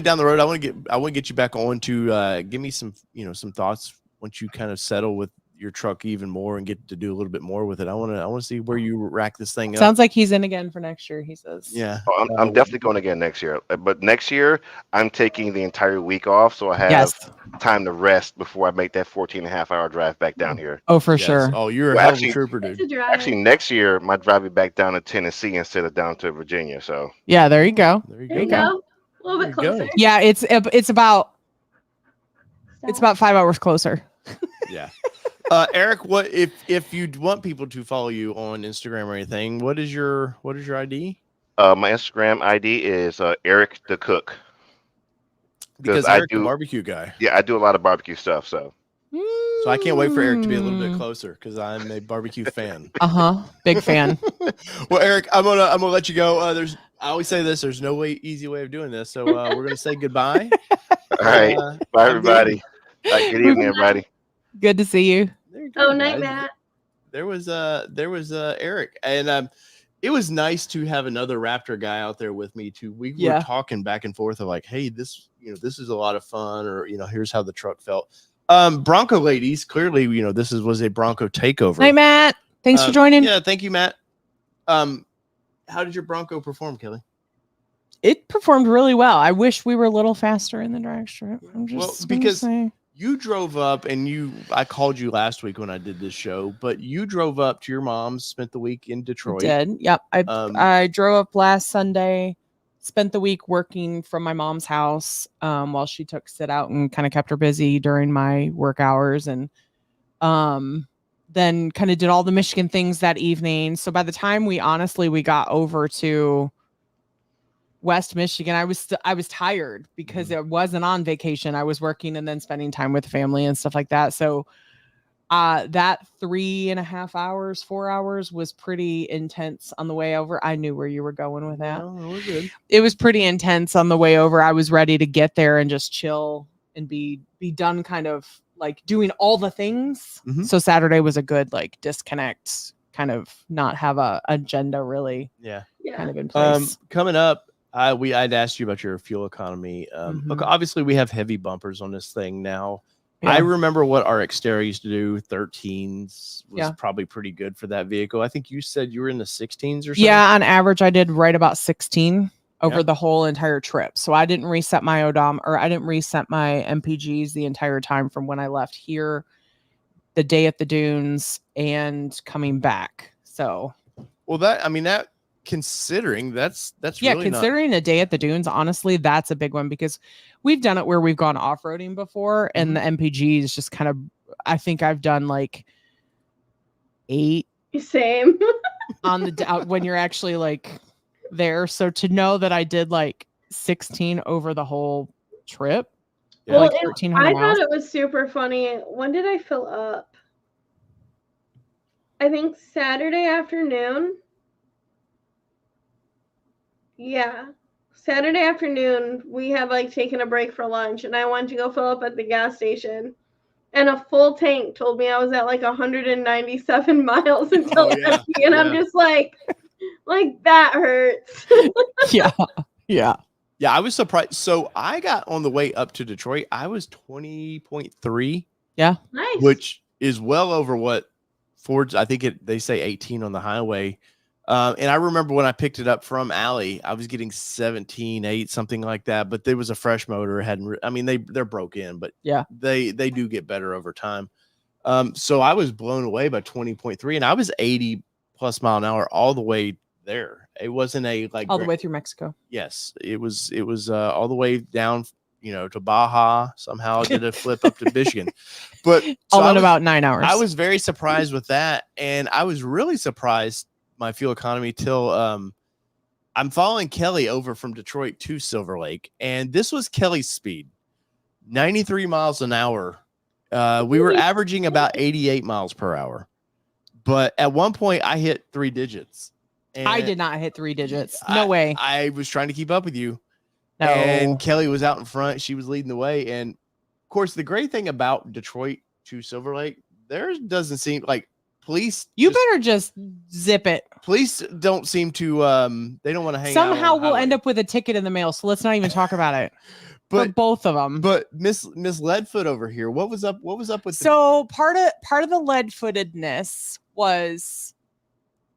down the road. I want to get you back on to give me some thoughts once you kind of settle with your truck even more and get to do a little bit more with it. I want to see where you rack this thing up. Sounds like he's in again for next year, he says. Yeah. Oh, I'm definitely going again next year. But next year, I'm taking the entire week off, so I have time to rest before I make that 14.5-hour drive back down here. Oh, for sure. Oh, you're a Well, hell of actually- a trooper, It's dude. a drive. Actually, next year, my driving back down to Tennessee instead of down to Virginia. So Yeah, there you go. There you There you go. go. A little There bit you go. closer. Yeah, it's about 5 hours closer. Yeah. Eric, what if you want people to follow you on Instagram or anything? What is your ID? my Instagram ID is Erich the Cook. Because I Eric, the do- barbecue guy. Yeah, I do a lot of barbecue stuff. So So I can't wait for Eric to be a little bit closer because I'm a barbecue fan. Big fan. Well, Eric, I'm gonna let you go. I always say this. There's no easy way of doing this. So we're gonna say goodbye. all right, bye everybody. Good evening, everybody. Good to see you. There you go, Oh, night, guys. Matt. There was Eric, and it was nice to have another Raptor guy out there with me too. We were talking back and forth of like, hey, this is a lot of fun, or here's how the truck felt. Bronco ladies, clearly, this was a Bronco takeover. Hey, Matt. Thanks for joining. Yeah, thank you, Matt. How did your Bronco perform, Kelly? It performed really well. I wish we were a little faster in the drag strip. I'm just because saying. You drove up, and I called you last week when I did this show, but you drove up to your mom's, spent the week in Detroit. Did. Yep. I drove up last Sunday, spent the week working from my mom's house while she took sit out and kind of kept her busy during my work hours, and then kind of did all the Michigan things that evening. So by the time we got over to West Michigan, I was tired because it wasn't on vacation. I was working and then spending time with family and stuff like that. So that 3.5 hours, 4 hours was pretty intense on the way over. I knew where you were going with that. No, we're good. It was pretty intense on the way over. I was ready to get there and just chill and be done, kind of like doing all the things. Mhm. So Saturday was a good like disconnect, kind of not have a agenda really Yeah. kind of in place. Coming up, I'd asked you about your fuel economy. Look, obviously we have heavy bumpers on this thing now. Yeah. I remember what our Xterra used to do. 13s was Yeah. probably pretty good for that vehicle. I think you said you were in the 16s or something. Yeah, on average, I did right about 16 over Yeah. the whole entire trip. So I didn't reset my I didn't reset my MPGs the entire time from when I left here, the day at the dunes, and coming back. So Well, that considering that's yeah, really considering a day at the dunes, honestly, that's a big one because we've done it where we've gone off-roading before, and the MPG is just kind of. I think I've done like 8 Same. on the when you're actually like there. So to know that I did like 16 over the whole trip, Yeah. like Well, 1,300 I miles. thought it was super funny. When did I fill up? I think Saturday afternoon. Yeah. Saturday afternoon, we had like taken a break for lunch, and I wanted to go fill up at the gas station. And a full tank told me I was at like 197 miles until Oh, yeah. empty. And I'm Yeah. just like that hurts. Yeah. Yeah, I was surprised. So I got on the way up to Detroit. I was 20.3, Nice. which is well over what Ford's. I think they say 18 on the highway. And I remember when I picked it up from Alley, I was getting 17.8, something like that. But there was a fresh motor. They're broke in, but Yeah. they do get better over time. So I was blown away by 20.3, and I was 80 plus mile an hour all the way there. It wasn't a like All the way through Mexico. Yes, it was all the way down, to Baja. Somehow did a flip up to Michigan, but All in about 9 hours. I was very surprised with that, and I was really surprised my fuel economy till I'm following Kelly over from Detroit to Silver Lake, and this was Kelly's speed, 93 miles an hour. We were averaging about 88 miles per hour, but at one point I hit 3 digits. I did not hit 3 digits. No way. I was trying to keep up with you. No. And Kelly was out in front. She was leading the way. And of course, the great thing about Detroit to Silver Lake, there doesn't seem like police. You better just zip it. Police don't seem to. They don't want to hang out. Somehow on the we'll highway. end up with a ticket in the mail. So let's not even talk about it. For But both of them. But Miss Leadfoot over here, what was up? What was up with? So part of the lead-footedness was,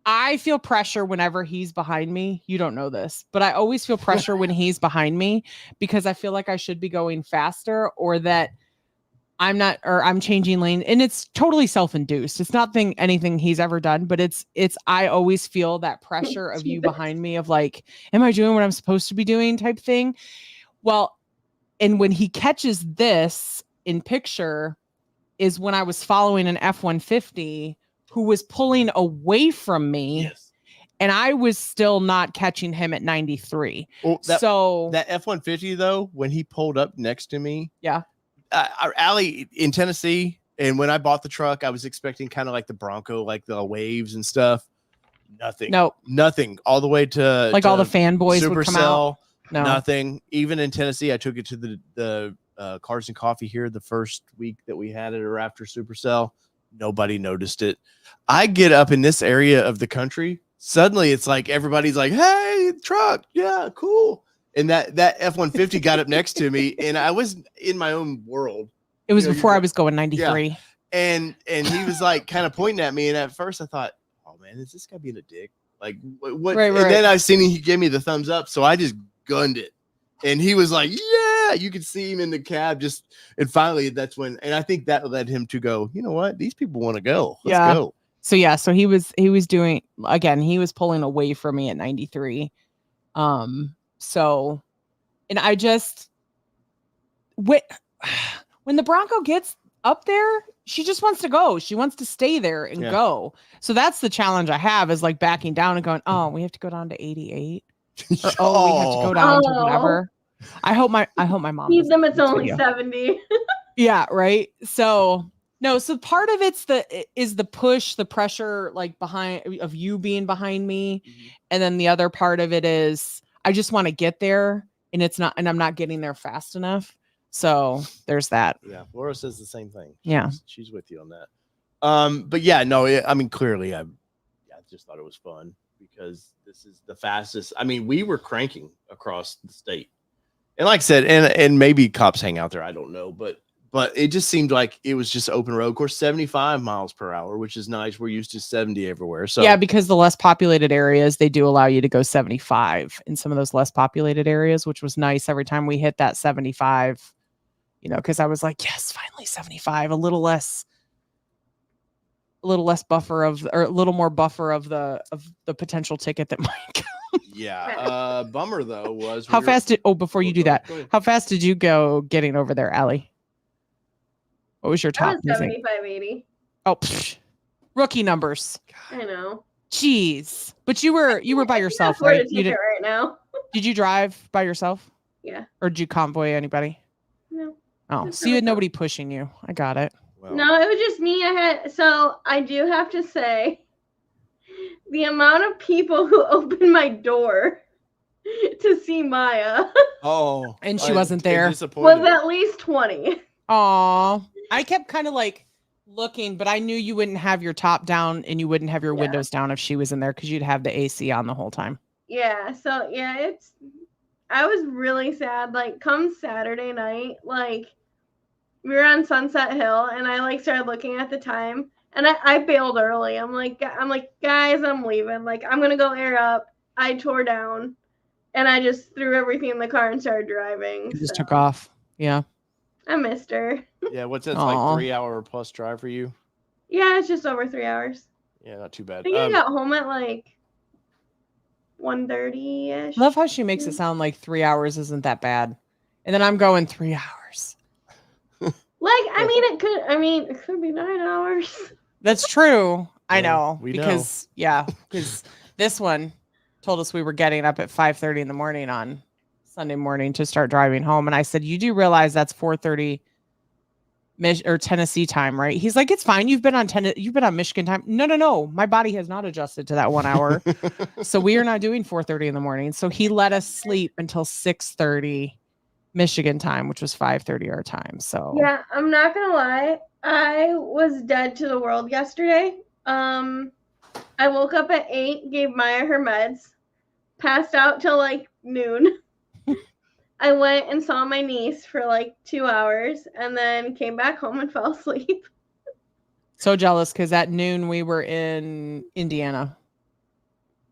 I feel pressure whenever he's behind me. You don't know this, but I always feel pressure when he's behind me because I feel like I should be going faster, or that I'm not, or I'm changing lane, and it's totally self-induced. It's not anything he's ever done, but it's I always feel that pressure of you behind me of like, am I doing what I'm supposed to be doing type thing? Well, and when he catches this in picture is when I was following an F-150 who was pulling away from me. Yes. And I was still not catching him at 93. Well, so that F-150 though, when he pulled up next to me, yeah, our alley in Tennessee, and when I bought the truck, I was expecting kind of like the Bronco, like the waves and stuff. Nothing. No, nothing. All the way to like all the fanboys would come out. No. Nothing. Even in Tennessee, I took it to the Cars and Coffee here the first week that we had it at a Raptor Supercell. Nobody noticed it. I get up in this area of the country. Suddenly, it's like everybody's like, "Hey, truck, yeah, cool." And that F-150 got up next to me, and I was in my own world. It was before I was going 93. Yeah. And he was like kind of pointing at me, and at first I thought, "Oh man, is this guy being a dick?" Like what? Right. And then I seen he gave me the thumbs up, so I just gunned it, and he was like, "Yeah!" You could see him in the cab, and finally that's when, and I think that led him to go, you know what? These people want to go. Let's go. So he was doing, again, he was pulling away from me at 93. So, and I just, when the Bronco gets up there, she just wants to go. She wants to stay there and go. So that's the challenge I have, is like backing down and going, oh, we have to go down to 88. Or, we have to go down to whatever. I hope my mom. Feed them. It's only 70. Yeah. Right. So no. So part of is the push, the pressure, like of you being behind me, and then the other part of it is I just want to get there, and I'm not getting there fast enough. So there's that. Yeah. Laura says the same thing. Yeah. She's with you on that. But yeah, no, I mean, clearly I just thought it was fun because this is the fastest. I mean, we were cranking across the state, and like I said, and maybe cops hang out there. I don't know, but it just seemed like it was just open road. Of course, 75 miles per hour, which is nice. We're used to 70 everywhere. So yeah, because the less populated areas, they do allow you to go 75 in some of those less populated areas, which was nice every time we hit that 75, because I was like, yes, finally 75, a little less buffer or a little more buffer of the potential ticket that might come. Yeah. Bummer though was how fast before you do that, how fast did you go getting over there, Allie? What was your top? 75, 80. Oh, rookie numbers. I know. Jeez. But you were by yourself, right? You did right now. Did you drive by yourself? Yeah. Or did you convoy anybody? No. Oh, so you had nobody pushing you. I got it. Well, no, it was just me. So I do have to say, the amount of people who opened my door to see Maya. Oh, and she wasn't there. Was at least 20. Aw. I kept kind of like looking, but I knew you wouldn't have your top down and you wouldn't have your windows down if she was in there, because you'd have the AC on the whole time. Yeah. So yeah, I was really sad. Like come Saturday night, like we were on Sunset Hill, and I like started looking at the time, and I bailed early. I'm like, guys, I'm leaving. Like I'm gonna go air up. I tore down, and I just threw everything in the car and started driving. You just took off. Yeah. I missed her. Yeah, what's that? It's like 3 hour plus drive for you? Yeah, it's just over 3 hours. Yeah, not too bad. I think I got home at like 1:30-ish. Love how she makes it sound like 3 hours isn't that bad. And then I'm going 3 hours. It could be 9 hours. That's true. I Yeah, know. we because this one told us we were getting up at 5:30 in the morning on Sunday morning to start driving home. And I said, you do realize that's 4:30 or Tennessee time, right? He's like, it's fine. You've been on Michigan time. No. My body has not adjusted to that 1 hour. So we are not doing 4:30 in the morning. So he let us sleep until 6:30 Michigan time, which was 5:30 our time. So yeah, I'm not gonna lie. I was dead to the world yesterday. I woke up at 8, gave Maya her meds, passed out till like noon. I went and saw my niece for like 2 hours and then came back home and fell asleep. So jealous because at noon we were in Indiana.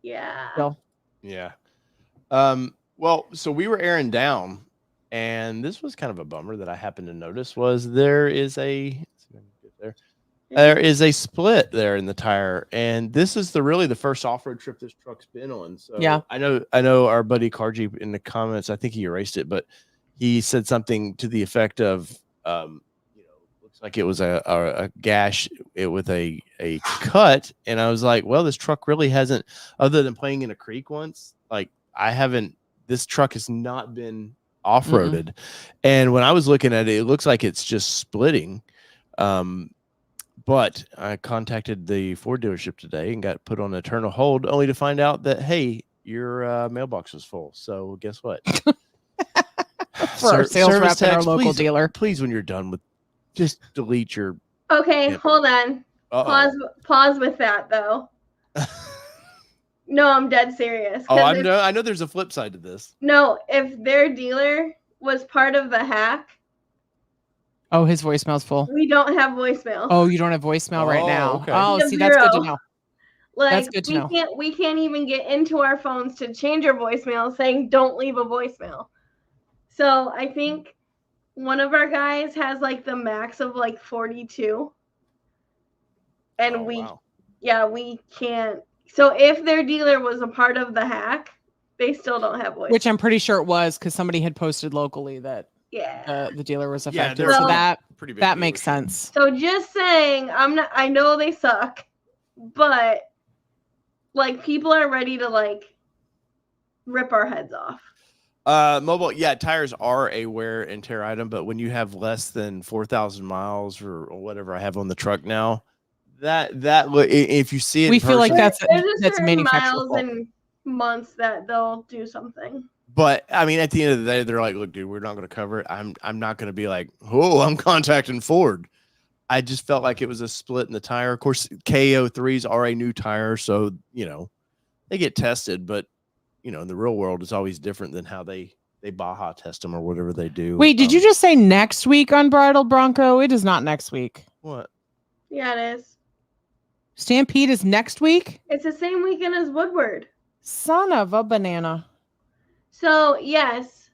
Yeah. So. Yeah. Well, so we were airing down, and this was kind of a bummer that I happened to notice was there is a split there in the tire, and this is really the first off-road trip this truck's been on. So yeah, I know our buddy Karji in the comments, I think he erased it, but he said something to the effect of looks like it was a gash with a cut, and I was like, well, this truck really hasn't, other than playing in a creek once, like this truck has not been off-roaded. And when I was looking at it, it looks like it's just splitting. But I contacted the Ford dealership today and got put on eternal hold, only to find out that, hey, your mailbox was full. So guess what? For our sales rep and our local dealer. Please, when you're done with, just delete your. Okay, hold on. Pause with that though. No, I'm dead serious. I know there's a flip side to this. No, if their dealer was part of the hack. Oh, his voicemail's full. We don't have voicemail. Oh, you don't have voicemail right now. Okay. Oh, see, that's good to know. Like, that's good to know. We can't even get into our phones to change our voicemail saying don't leave a voicemail. So I think one of our guys has like the max of like 42. And we can't. So if their dealer was a part of the hack, they still don't have voicemail. Which I'm pretty sure it was because somebody had posted locally that the dealer was affected. So that makes sense. So just saying, I know they suck, but like people are ready to like rip our heads off. Mobile, tires are a wear and tear item, but when you have less than 4,000 miles or whatever I have on the truck now, that if you see it, we feel like that's manufacturer miles and months that they'll do something. But I mean, at the end of the day, they're like, "Look, dude, we're not going to cover it. I'm not going to be like, oh, I'm contacting Ford." I just felt like it was a split in the tire. Of course, KO3s are a new tire, so they get tested, but in the real world, it's always different than how they Baja test them or whatever they do. Wait, did you just say next week Unbridled Bronco? It is not next week. What? Yeah, it is. Stampede is next week? It's the same weekend as Woodward. Son of a banana. So, yes,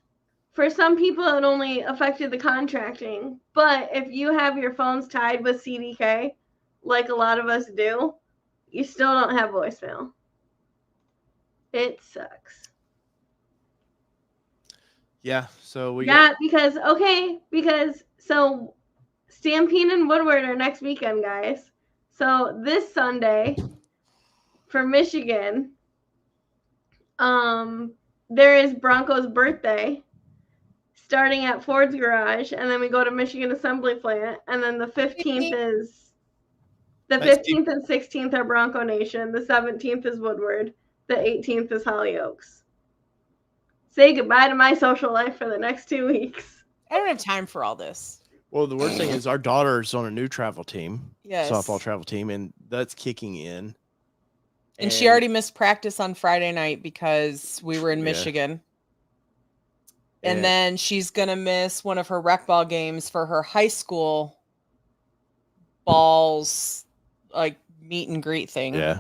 for some people, it only affected the contracting. But if you have your phones tied with CDK, like a lot of us do, you still don't have voicemail. It sucks. Yeah, so because Stampede and Woodward are next weekend, guys. So this Sunday for Michigan, there is Bronco's birthday starting at Ford's garage, and then we go to Michigan Assembly Plant, and then the 15th and 16th are Bronco Nation, the 17th is Woodward, the 18th is Hollyoaks. Say goodbye to my social life for the next 2 weeks. I don't have time for all this. Well, the worst thing is our daughter's on a new travel team, yes, softball travel team, and that's kicking in. And she already missed practice on Friday night because we were in Michigan. And then she's going to miss one of her rec ball games for her high school balls, like meet and greet thing. Yeah.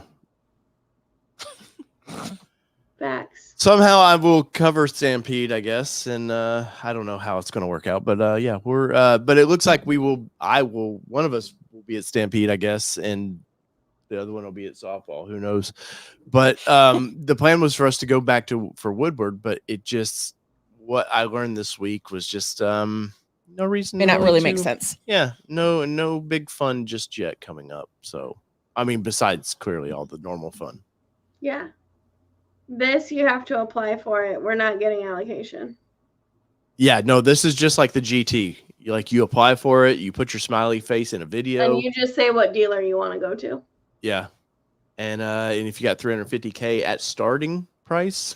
Facts. Somehow I will cover Stampede, I guess, and I don't know how it's going to work out, but we're but it looks like one of us will be at Stampede, I guess, and the other one will be at softball. Who knows? But the plan was for us to go back for Woodward, but what I learned this week was just no reason. May not really make sense. Yeah, no big fun just yet coming up. So, I mean, besides clearly all the normal fun. Yeah. This, you have to apply for it. We're not getting allocation. Yeah, no, this is just like the GT. You apply for it, you put your smiley face in a video. And you just say what dealer you want to go to. Yeah. And if you got $350K at starting price,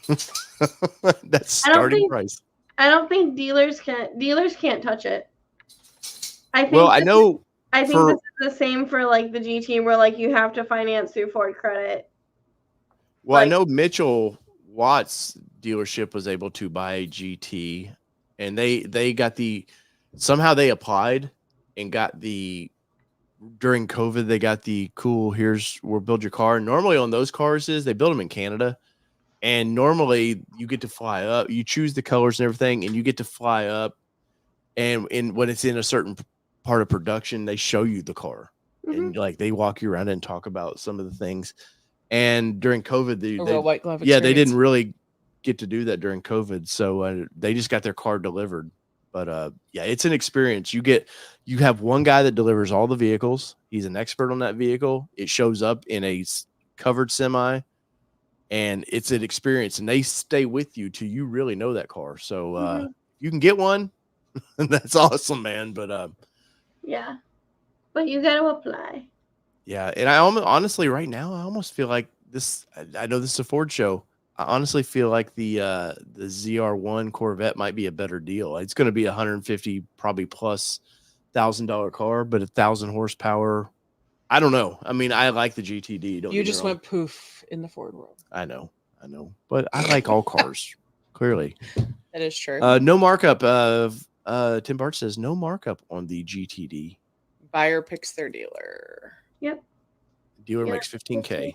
that's starting price. I don't think dealers can't touch it. I know I think this is the same for like the GT, where like you have to finance through Ford Credit. Well, Like- I know Mitchell Watt's dealership was able to buy a GT, and they got somehow they applied and got during COVID they got the cool, we'll build your car. Normally on those cars they build them in Canada, and normally you get to fly up, you choose the colors and everything, and you get to fly up, and when it's in a certain part of production, they show you the car, and like they walk you around and talk about some of the things. And during COVID, real white glove they experience. didn't really get to do that during COVID, so they just got their car delivered. But yeah, it's an experience. You have one guy that delivers all the vehicles. He's an expert on that vehicle. It shows up in a covered semi, and it's an experience. And they stay with you till you really know that car. So you can get one. That's awesome, man. But yeah, but you got to apply. Yeah, and I honestly right now I almost feel like this. I know this is a Ford show. I honestly feel like the ZR1 Corvette might be a better deal. It's going to be 150 probably plus $1,000 car, but 1,000 horsepower. I don't know. I mean, I like the GTD. You just went poof in the Ford world. I know, but I like all cars. Clearly, that is true. No markup. Tim Bart says no markup on the GTD. Buyer picks their dealer. Yep. Dealer makes 15K.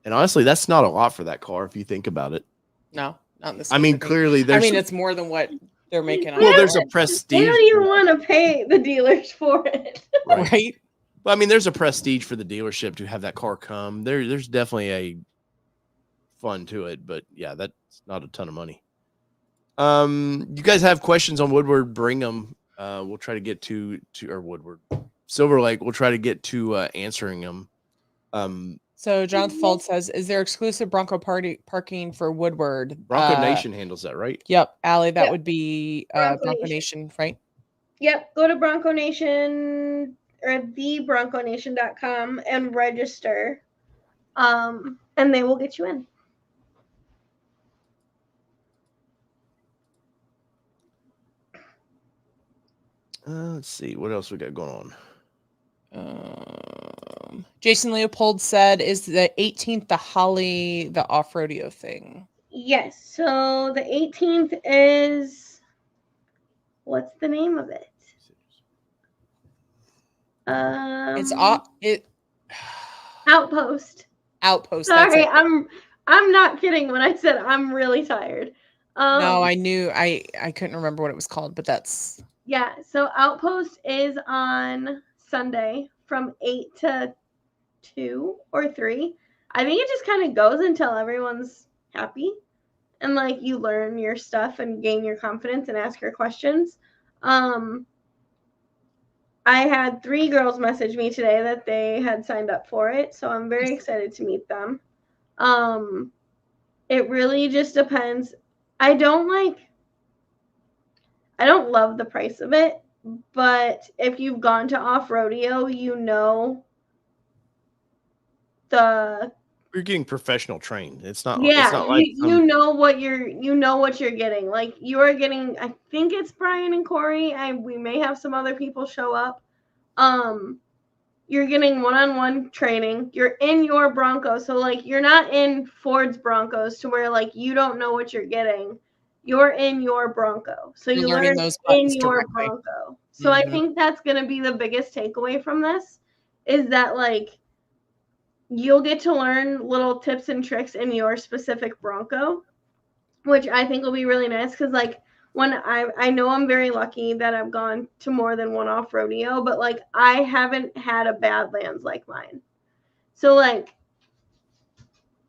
And honestly, that's not a lot for that car if you think about it. No, not this. I mean, clearly it's more than what they're making. Well, there's a prestige. They don't even want to pay the dealers for it. Right. Well, I mean, there's a prestige for the dealership to have that car come. There's definitely a fun to it, but yeah, that's not a ton of money. You guys have questions on Woodward? Bring them. We'll try to get to or Woodward, Silver Lake. We'll try to get to answering them. So Jonathan Fold says, "Is there exclusive Bronco parking for Woodward?" Bronco Nation handles that, right? Yep, Allie, that would be Bronco Nation, right? Yep. Go to Bronco Nation or thebronconation.com and register, and they will get you in. Let's see what else we got going on. Jason Leopold said, "Is the 18th the Holly the off rodeo thing?" Yes. So the 18th is, what's the name of it? It's Outpost. Outpost. Sorry, I'm not kidding when I said I'm really tired. No, I knew I couldn't remember what it was called, but that's yeah. So Outpost is on Sunday from 8 to 2 or 3. I think it just kind of goes until everyone's happy and like you learn your stuff and gain your confidence and ask your questions. I had 3 girls message me today that they had signed up for it, so I'm very excited to meet them. It really just depends. I don't love the price of it, but if you've gone to off rodeo, you know you're getting professional trained. It's not. Yeah, it's not like you know what you're getting. Like you are getting. I think it's Brian and Corey. We may have some other people show up. You're getting one-on-one training. You're in your Bronco, so like you're not in Ford's Broncos to where like you don't know what you're getting. You're in your Bronco, so you learn in your Bronco. So I think that's gonna be the biggest takeaway from this, is that like you'll get to learn little tips and tricks in your specific Bronco, which I think will be really nice because like when I know I'm very lucky that I've gone to more than one off rodeo, but like I haven't had a Badlands like mine. So like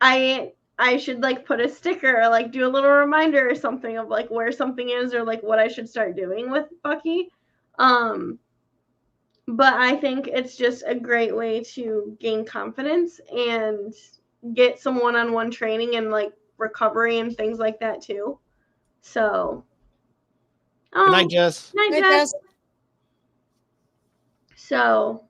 I should like put a sticker or like do a little reminder or something of like where something is or like what I should start doing with Bucky. But I think it's just a great way to gain confidence and get some one-on-one training and like recovery and things like that too. So, good night, Jess. Night, Jess. So,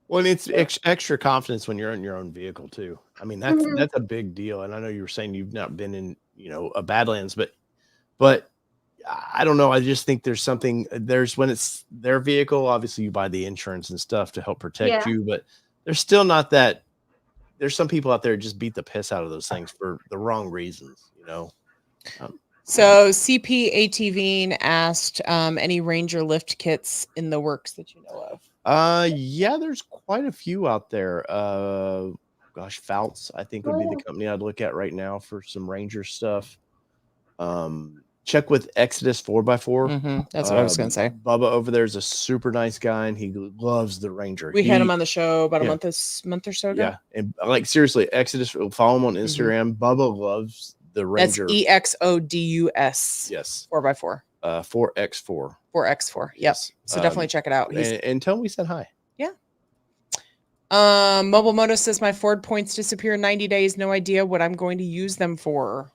well, it's extra confidence when you're in your own vehicle too. I mean, that's a big deal. And I know you were saying you've not been in, a Badlands, but I don't know. I just think there's something. There's when it's their vehicle. Obviously, you buy the insurance and stuff to help protect you, but there's still not that. There's some people out there just beat the piss out of those things for the wrong reasons. So CP ATV asked, any Ranger lift kits in the works that you know of? Yeah, there's quite a few out there. Gosh, Fouts, I think would be the company I'd look at right now for some Ranger stuff. Check with Exodus 4x4. That's what I was going to say. Bubba over there is a super nice guy, and he loves the Ranger. We had him on the show about a month or so ago. Yeah, and like seriously, Exodus, follow him on Instagram. Bubba loves the Ranger. That's EXODUS. Yes. 4x4. 4x4. 4x4. Yep. Yes. So definitely check it out. And tell him we said hi. Yeah. Mobile Moto says my Ford points disappear in 90 days. No idea what I'm going to use them for.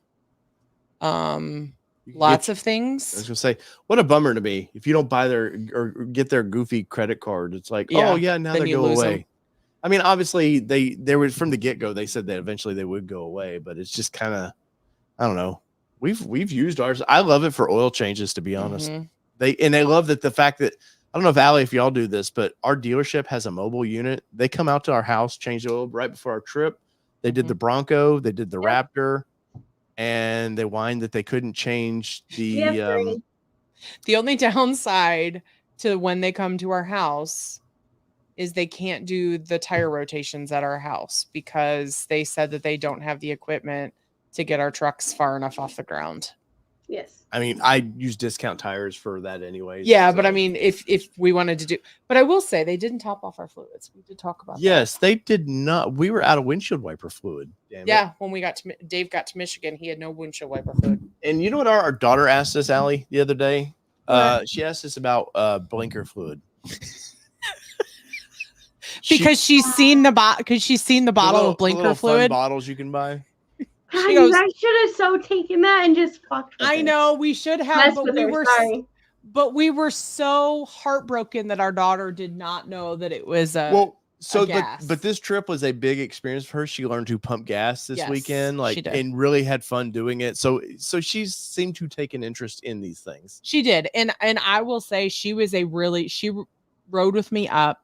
Lots of things. I was gonna say, what a bummer to me if you don't buy their or get their goofy credit card. It's like, oh yeah, now they go away. Them. I mean, obviously they were from the get go. They said that eventually they would go away, but it's just kind of, I don't know. We've used ours. I love it for oil changes, to be honest. They love that the fact that I don't know if Allie, if y'all do this, but our dealership has a mobile unit. They come out to our house, change the oil right before our trip. They did the Bronco, they did the Raptor. And they whined that they couldn't change the only downside to when they come to our house is they can't do the tire rotations at our house because they said that they don't have the equipment to get our trucks far enough off the ground. Yes. I mean, I use discount tires for that anyways. Yeah, so. But I mean, if we wanted to do, but I will say they didn't top off our fluids. We did talk about that. Yes, they did not. We were out of windshield wiper fluid. When Dave got to Michigan, he had no windshield wiper fluid. And you know what our daughter asked us, Allie, the other day? She asked us about blinker fluid. Because she's seen the bottle of blinker fluid. Bottles you can buy. God, you guys should have so taken that and just fucked with it. Know we should have, but we were so heartbroken that our daughter did not know that it was but this trip was a big experience for her. She learned to pump gas this weekend, and really had fun doing it. So she seemed to take an interest in these things. She did, and I will say she rode with me up.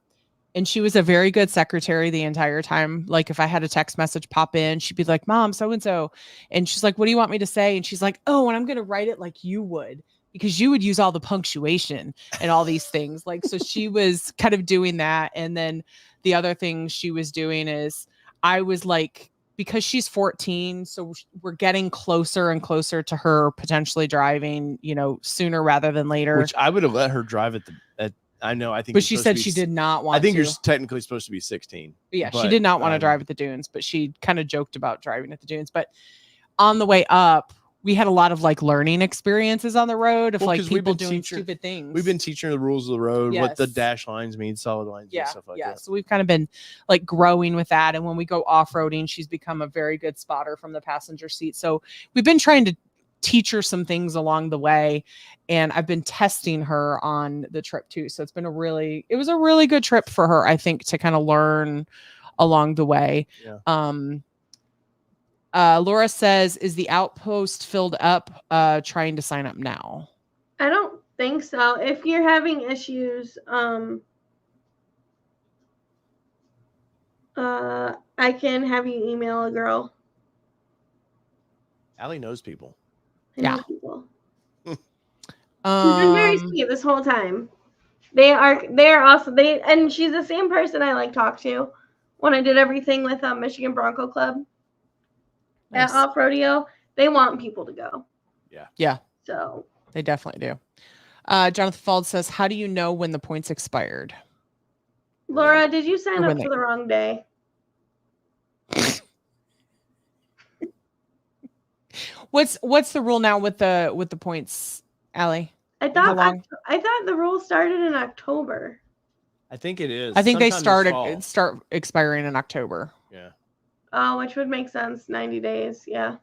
And she was a very good secretary the entire time. Like if I had a text message pop in, she'd be like, Mom, so-and-so. And she's like, what do you want me to say? And she's like, oh, and I'm going to write it like you would, because you would use all the punctuation and all these things. Like, so she was kind of doing that. And then the other thing she was doing is I was like, because she's 14, so we're getting closer and closer to her potentially driving, sooner rather than later. Which I would have let her drive at I know. I think, but she said she did not want. I think you're technically supposed to be 16. Yeah, she did not want to drive at the dunes, but she kind of joked about driving at the dunes. But on the way up, we had a lot of learning experiences on the road of people doing stupid things. We've been teaching her the rules of the road, what the dash lines mean, solid lines, and stuff like that. So we've kind of been growing with that. And when we go off-roading, she's become a very good spotter from the passenger seat. So we've been trying to teach her some things along the way, and I've been testing her on the trip too. So it was a really good trip for her, I think, to kind of learn along the way. Laura says, is the outpost filled up? Trying to sign up now. I don't think so. If you're having issues, I can have you email a girl. Allie knows people. Yeah. She's been very sweet this whole time. They are awesome. And she's the same person I talked to when I did everything with Michigan Bronco Club at Off Rodeo. They want people to go. Yeah. So they definitely do. Jonathan Fald says, how do you know when the points expired? Laura, did you sign up for the wrong day? What's the rule now with the points, Allie? I thought the rule started in October. I think it is. I think they start expiring in October. Yeah. Oh, which would make sense. 90 days. Yeah.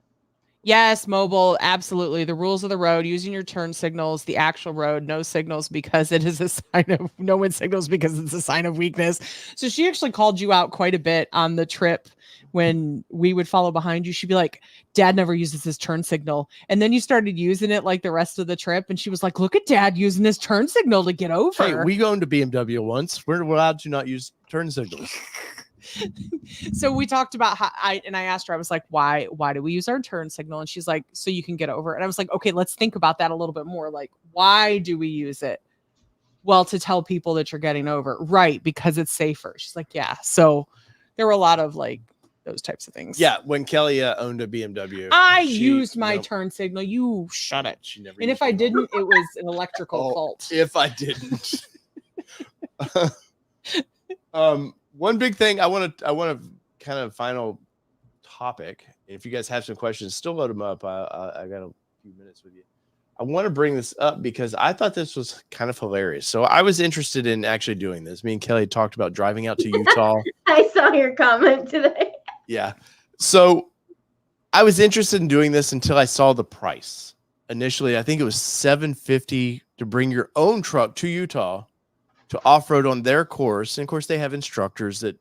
Yes, mobile, absolutely. The rules of the road, using your turn signals, the actual road, no signals because it is a sign of no one signals because it's a sign of weakness. So she actually called you out quite a bit on the trip when we would follow behind you. She'd be like, Dad never uses his turn signal. And then you started using it like the rest of the trip. And she was like, look at Dad using his turn signal to get over. Hey, we owned a BMW once. We're allowed to not use turn signals. So we talked about how I asked her, I was like, why do we use our turn signal? And she's like, so you can get over. And I was like, okay, let's think about that a little bit more. Like, why do we use it? Well, to tell people that you're getting over. Right. Because it's safer. She's like, yeah. So there were a lot of like those types of things. Yeah. When Kelly owned a BMW, I used my turn signal. You shut it. She never and if I didn't, it was an electrical fault. If I didn't. One big thing I want to kind of final topic. If you guys have some questions, still load them up. I got a few minutes with you. I want to bring this up because I thought this was kind of hilarious. So I was interested in actually doing this. Me and Kelly talked about driving out to Utah. I saw your comment today. Yeah. So I was interested in doing this until I saw the price. Initially, I think it was $750 to bring your own truck to Utah to off-road on their course. And of course they have instructors that,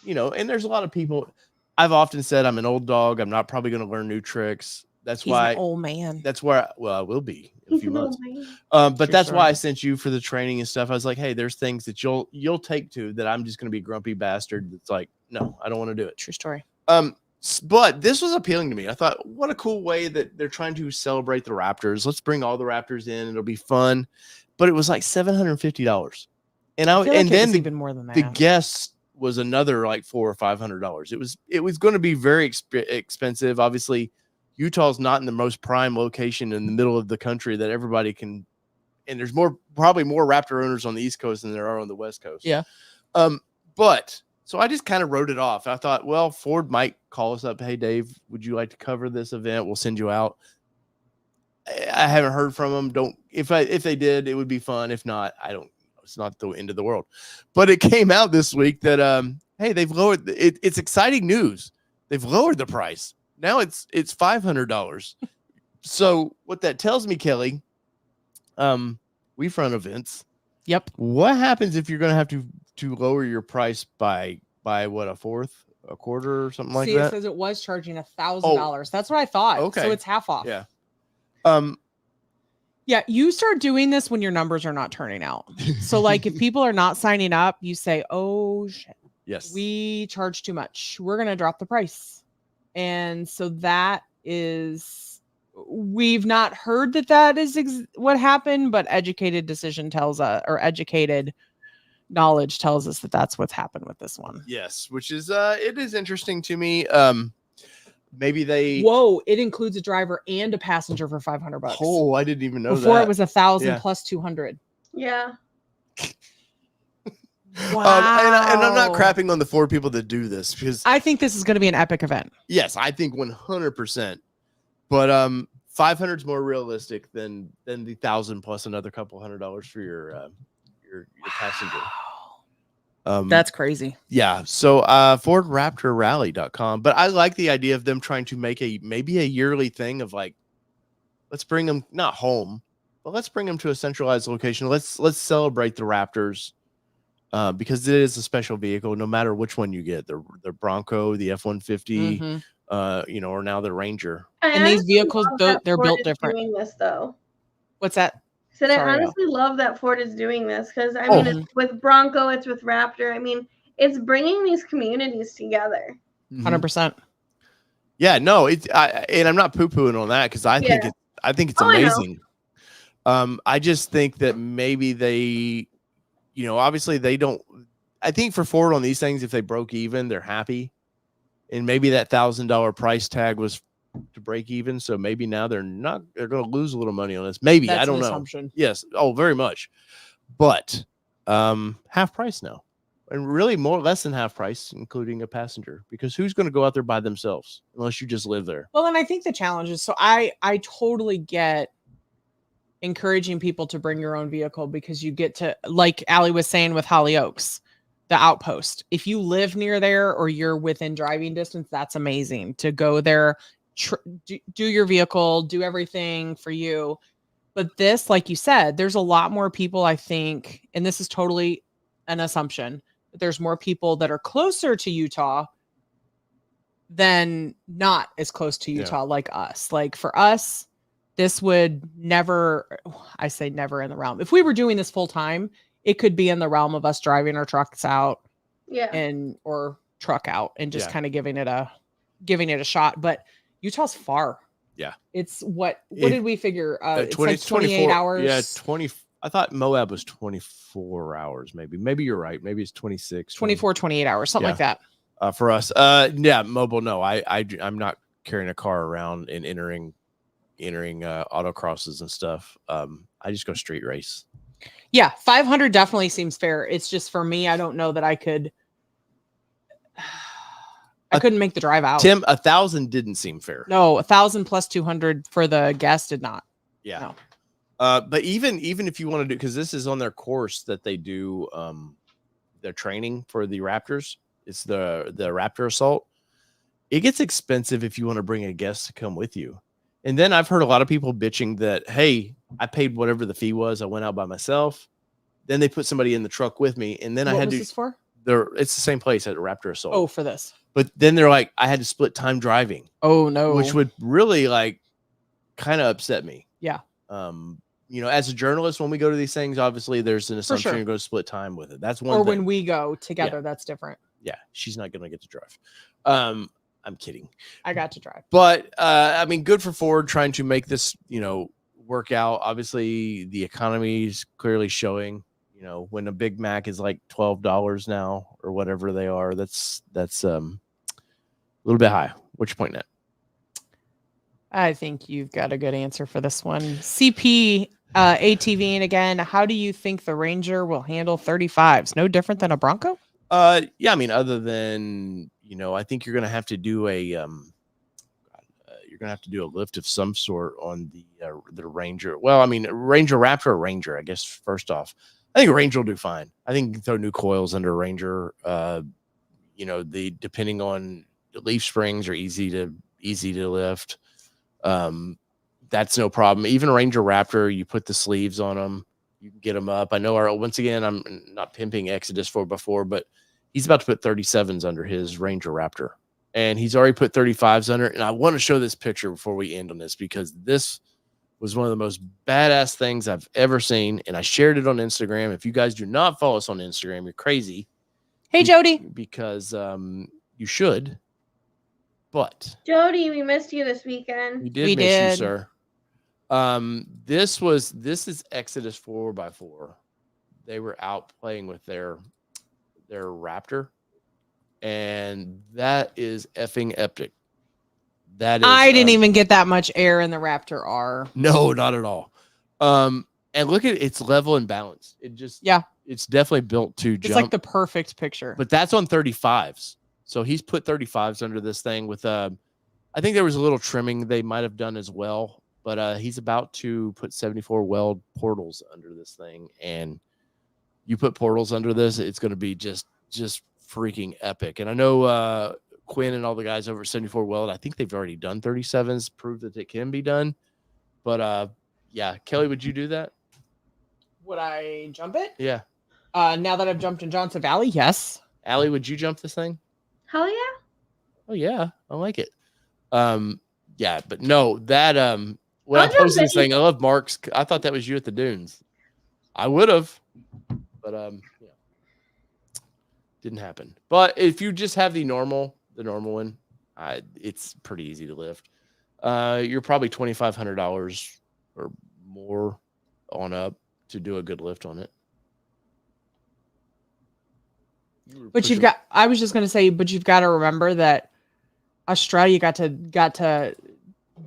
and there's a lot of people. I've often said I'm an old dog. I'm not probably going to learn new tricks. That's why an old man. That's where I will be in a few months. But that's why I sent you for the training and stuff. I was like, hey, there's things that you'll take to that I'm just going to be a grumpy bastard. That's like, no, I don't want to do it. True story. But this was appealing to me. I thought, what a cool way that they're trying to celebrate the Raptors. Let's bring all the Raptors in. It'll be fun. But it was like $750. And then even more than that. The guest was another like $400 or $500. It was going to be very expensive. Obviously, Utah's not in the most prime location in the middle of the country that everybody can. And there's probably more Raptor owners on the East Coast than there are on the West Coast. Yeah. But so I just kind of wrote it off. I thought, well, Ford might call us up. Hey, Dave, would you like to cover this event? We'll send you out. I haven't heard from them. If they did, it would be fun. If not, I don't. It's not the end of the world. But it came out this week that hey, they've lowered it's exciting news. They've lowered the price. Now it's $500. So what that tells me, Kelly, we run events. Yep. What happens if you're going to have to lower your price by what, a fourth, a quarter, or something like that? It says it was charging $1,000. That's what I thought. Okay. So it's half off. Yeah. Yeah, you start doing this when your numbers are not turning out. So like if people are not signing up, you say, oh shit. Yes. We charge too much. We're going to drop the price. And so that is, we've not heard that is what happened, but educated decision tells us, or educated knowledge tells us that that's what's happened with this one. Yes, which is it is interesting to me. Maybe it includes a driver and a passenger for $500. Oh, I didn't even know that. Before it was 1,000 plus 200. Yeah. Wow. And I'm not crapping on the Ford people that do this because I think this is going to be an epic event. Yes, I think 100%. But 500 is more realistic than the 1,000 plus another couple $100 for your passenger. That's crazy. Yeah. So FordRaptorRally.com. But I like the idea of them trying to make maybe a yearly thing of like, let's bring them not home, but let's bring them to a centralized location. Let's celebrate the Raptors because it is a special vehicle, no matter which one you get. The Bronco, the F-150, or now the Ranger. And these vehicles, they're built different. Doing this though. What's that? I honestly love that Ford is doing this because I mean, it's with Bronco, it's with Raptor. I mean, it's bringing these communities together. 100%. Yeah, no, and I'm not poo-pooing on that because I think it's amazing. I just think that maybe they, obviously they don't. I think for Ford on these things, if they broke even, they're happy, and maybe that $1,000 price tag was to break even, so maybe now they're going to lose a little money on this. Maybe I don't know. Assumption. Yes, very much, but half price now, and really less than half price, including a passenger, because who's going to go out there by themselves unless you just live there? Well, and I think the challenge is, so I totally get encouraging people to bring your own vehicle because you get to, like Allie was saying with Hollyoaks, the outpost. If you live near there or you're within driving distance, that's amazing to go there. do your vehicle, do everything for you. But this, like you said, there's a lot more people, I think, and this is totally an assumption, but there's more people that are closer to Utah than not as close to Utah like us. Like for us, this would never, I say never in the realm. If we were doing this full time, it could be in the realm of us driving our trucks out or truck out and just kind of giving it a shot. But Utah's far. Yeah. It's what did we figure? It's 28 hours. Yeah, 20. I thought Moab was 24 hours, maybe. Maybe you're right. Maybe it's 26. 24, 28 hours, something like that. For us. Mobile, no. I'm not carrying a car around and entering autocrosses and stuff. I just go street race. Yeah, 500 definitely seems fair. It's just for me, I don't know that I could. I couldn't make the drive out. Tim, 1,000 didn't seem fair. No, 1,000 plus 200 for the gas did not. Yeah. No. But even if you want to do, because this is on their course that they do, their training for the Raptors. It's the Raptor Assault. It gets expensive if you want to bring a guest to come with you. And then I've heard a lot of people bitching that, hey, I paid whatever the fee was. I went out by myself. Then they put somebody in the truck with me, and then I had What to. was this for? It's the same place at Raptor Assault. Oh, for this. But then they're like, I had to split time driving. Oh no, which would really kind of upset me. Yeah. As a journalist, when we go to these things, obviously there's an assumption you're going to split time with it. That's one. Or thing. when we go together, that's different. Yeah, she's not going to get to drive. I'm kidding. I got to drive. But good for Ford trying to make this, work out. Obviously, the economy is clearly showing. When a Big Mac is like $12 now or whatever they are, that's a little bit high. What's your point at? I think you've got a good answer for this one. CP ATV, and again, how do you think the Ranger will handle 35s? No different than a Bronco? Other than I think you're gonna have to do a lift of some sort on the Ranger. Well, Ranger Raptor or Ranger, I guess. First off, I think Ranger will do fine. I think you can throw new coils under Ranger. Depending on the leaf springs are easy to lift. That's no problem. Even Ranger Raptor, you put the sleeves on them, you can get them up. I know once again, I'm not pimping Exodus 4x4, but he's about to put 37s under his Ranger Raptor, and he's already put 35s under. And I want to show this picture before we end on this, because this was one of the most badass things I've ever seen. And I shared it on Instagram. If you guys do not follow us on Instagram, you're crazy. Hey, Jody. Because you should. But Jody, we missed you this weekend. We miss you, sir. This is Exodus 4x4. They were out playing with their Raptor, and that is effing epic. That is, I didn't even get that much air in the Raptor R. No, not at all. And look at it's level and balanced. It's definitely built to jump. It's like the perfect picture. But that's on 35s. So he's put 35s under this thing with I think there was a little trimming they might have done as well, but he's about to put 74 weld portals under this thing, and you put portals under this, it's going to be just freaking epic. And I know Quinn and all the guys over at 74 Weld, I think they've already done 37s, prove that it can be done. But Kelly, would you do that? Would I jump it? Yeah. Now that I've jumped in Johnson Valley, yes. Allie, would you jump this thing? Hell yeah. Oh yeah, I like it. But no, that when I posted this thing, I love Mark's. I thought that was you at the dunes. I would have, but didn't happen. But if you just have the normal one, it's pretty easy to lift. You're probably $2,500 or more on up to do a good lift on it. But I was just going to say, but you've got to remember that Australia got to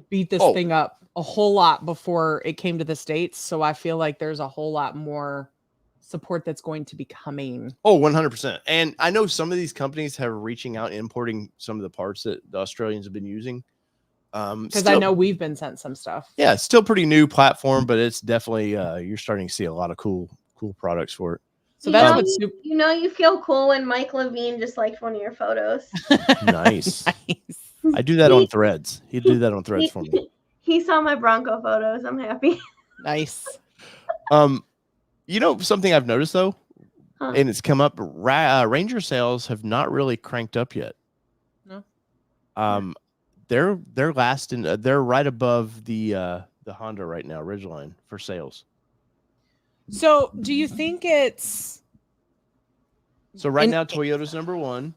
beat this thing up a whole lot before it came to the States. So I feel like there's a whole lot more support that's going to be coming. Oh, 100%. And I know some of these companies have reaching out, importing some of the parts that the Australians have been using. Because I know we've been sent some stuff. Yeah, it's still pretty new platform, but it's definitely you're starting to see a lot of cool products for it. So that's what's you feel cool when Mike Levine just liked one of your photos. Nice. Nice. I do that on Threads. He'd do that on Threads for me. He saw my Bronco photos. I'm happy. Nice. You know something I've noticed though, Huh. and it's come up. Ranger sales have not really cranked up yet. No. They're last in. They're right above the Honda right now, Ridgeline for sales. So, do you think it's So right now, Toyota's number 1,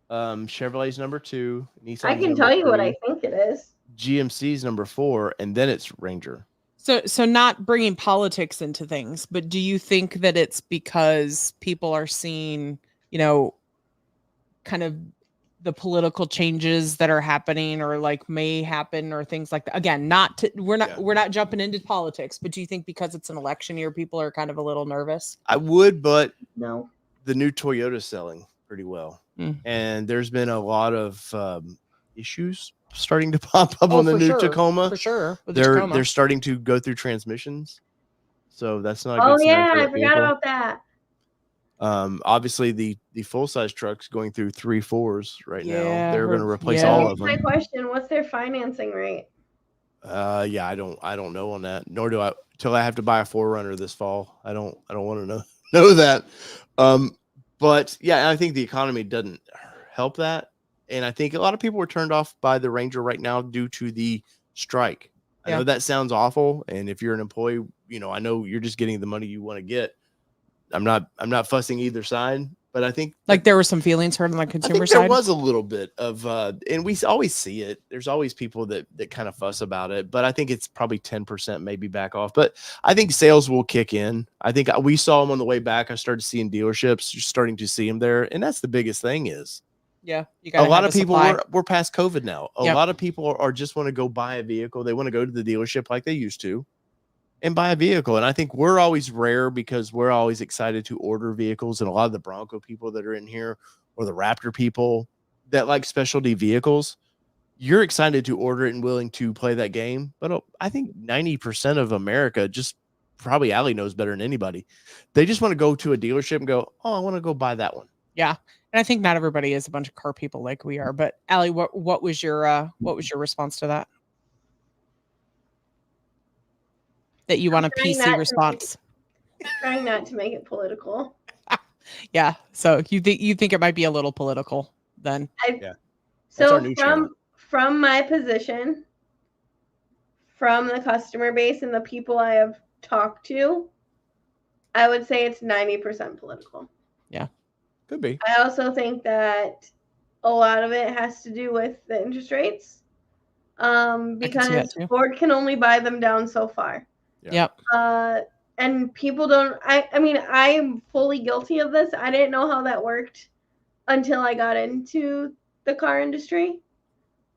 Chevrolet's number 2, Nissan's I can number tell you what 3, I think it is. GMC's number 4, and then it's Ranger. so not bringing politics into things, but do you think that it's because people are seeing, kind of the political changes that are happening or like may happen or things like that? Again, we're not jumping into politics, but do you think because it's an election year, people are kind of a little nervous? I would, but No. the new Toyota's selling pretty well, and there's been a lot of issues starting to pop up on the new Tacoma. For sure. They're starting to go through transmissions, so that's not. Oh yeah, I forgot about that. Obviously the full size trucks going through 3.4s right now. They're going to replace all of them. My question: what's their financing rate? Yeah, I don't know on that. Nor do I till I have to buy a 4Runner this fall. I don't want to know that. But yeah, I think the economy doesn't help that, and I think a lot of people were turned off by the Ranger right now due to the strike. I know that sounds awful, and if you're an employee, I know you're just getting the money you want to get. I'm not fussing either side, but I think like there were some feelings hurt on the consumer side. There was a little bit of, and we always see it. There's always people that kind of fuss about it, but I think it's probably 10% maybe back off. But I think sales will kick in. I think we saw them on the way back. I started seeing dealerships. You're starting to see them there, and that's the biggest thing is. Yeah, you got a lot of people. We're past COVID now. A lot of people are just want to go buy a vehicle. They want to go to the dealership like they used to. And buy a vehicle. And I think we're always rare because we're always excited to order vehicles. And a lot of the Bronco people that are in here or the Raptor people that like specialty vehicles, you're excited to order it and willing to play that game. But I think 90% of America, just probably Allie knows better than anybody. They just want to go to a dealership and go, oh, I want to go buy that one. Yeah. And I think not everybody is a bunch of car people like we are. But Allie, what was your response to that? That you want a PC response? Trying not to make it political. Yeah. So you think it might be a little political then? So from my position, from the customer base and the people I have talked to, I would say it's 90% political. Yeah. Could be. I also think that a lot of it has to do with the interest rates. Because Ford can only buy them down so far. Yep. And people don't. I mean, I'm fully guilty of this. I didn't know how that worked until I got into the car industry.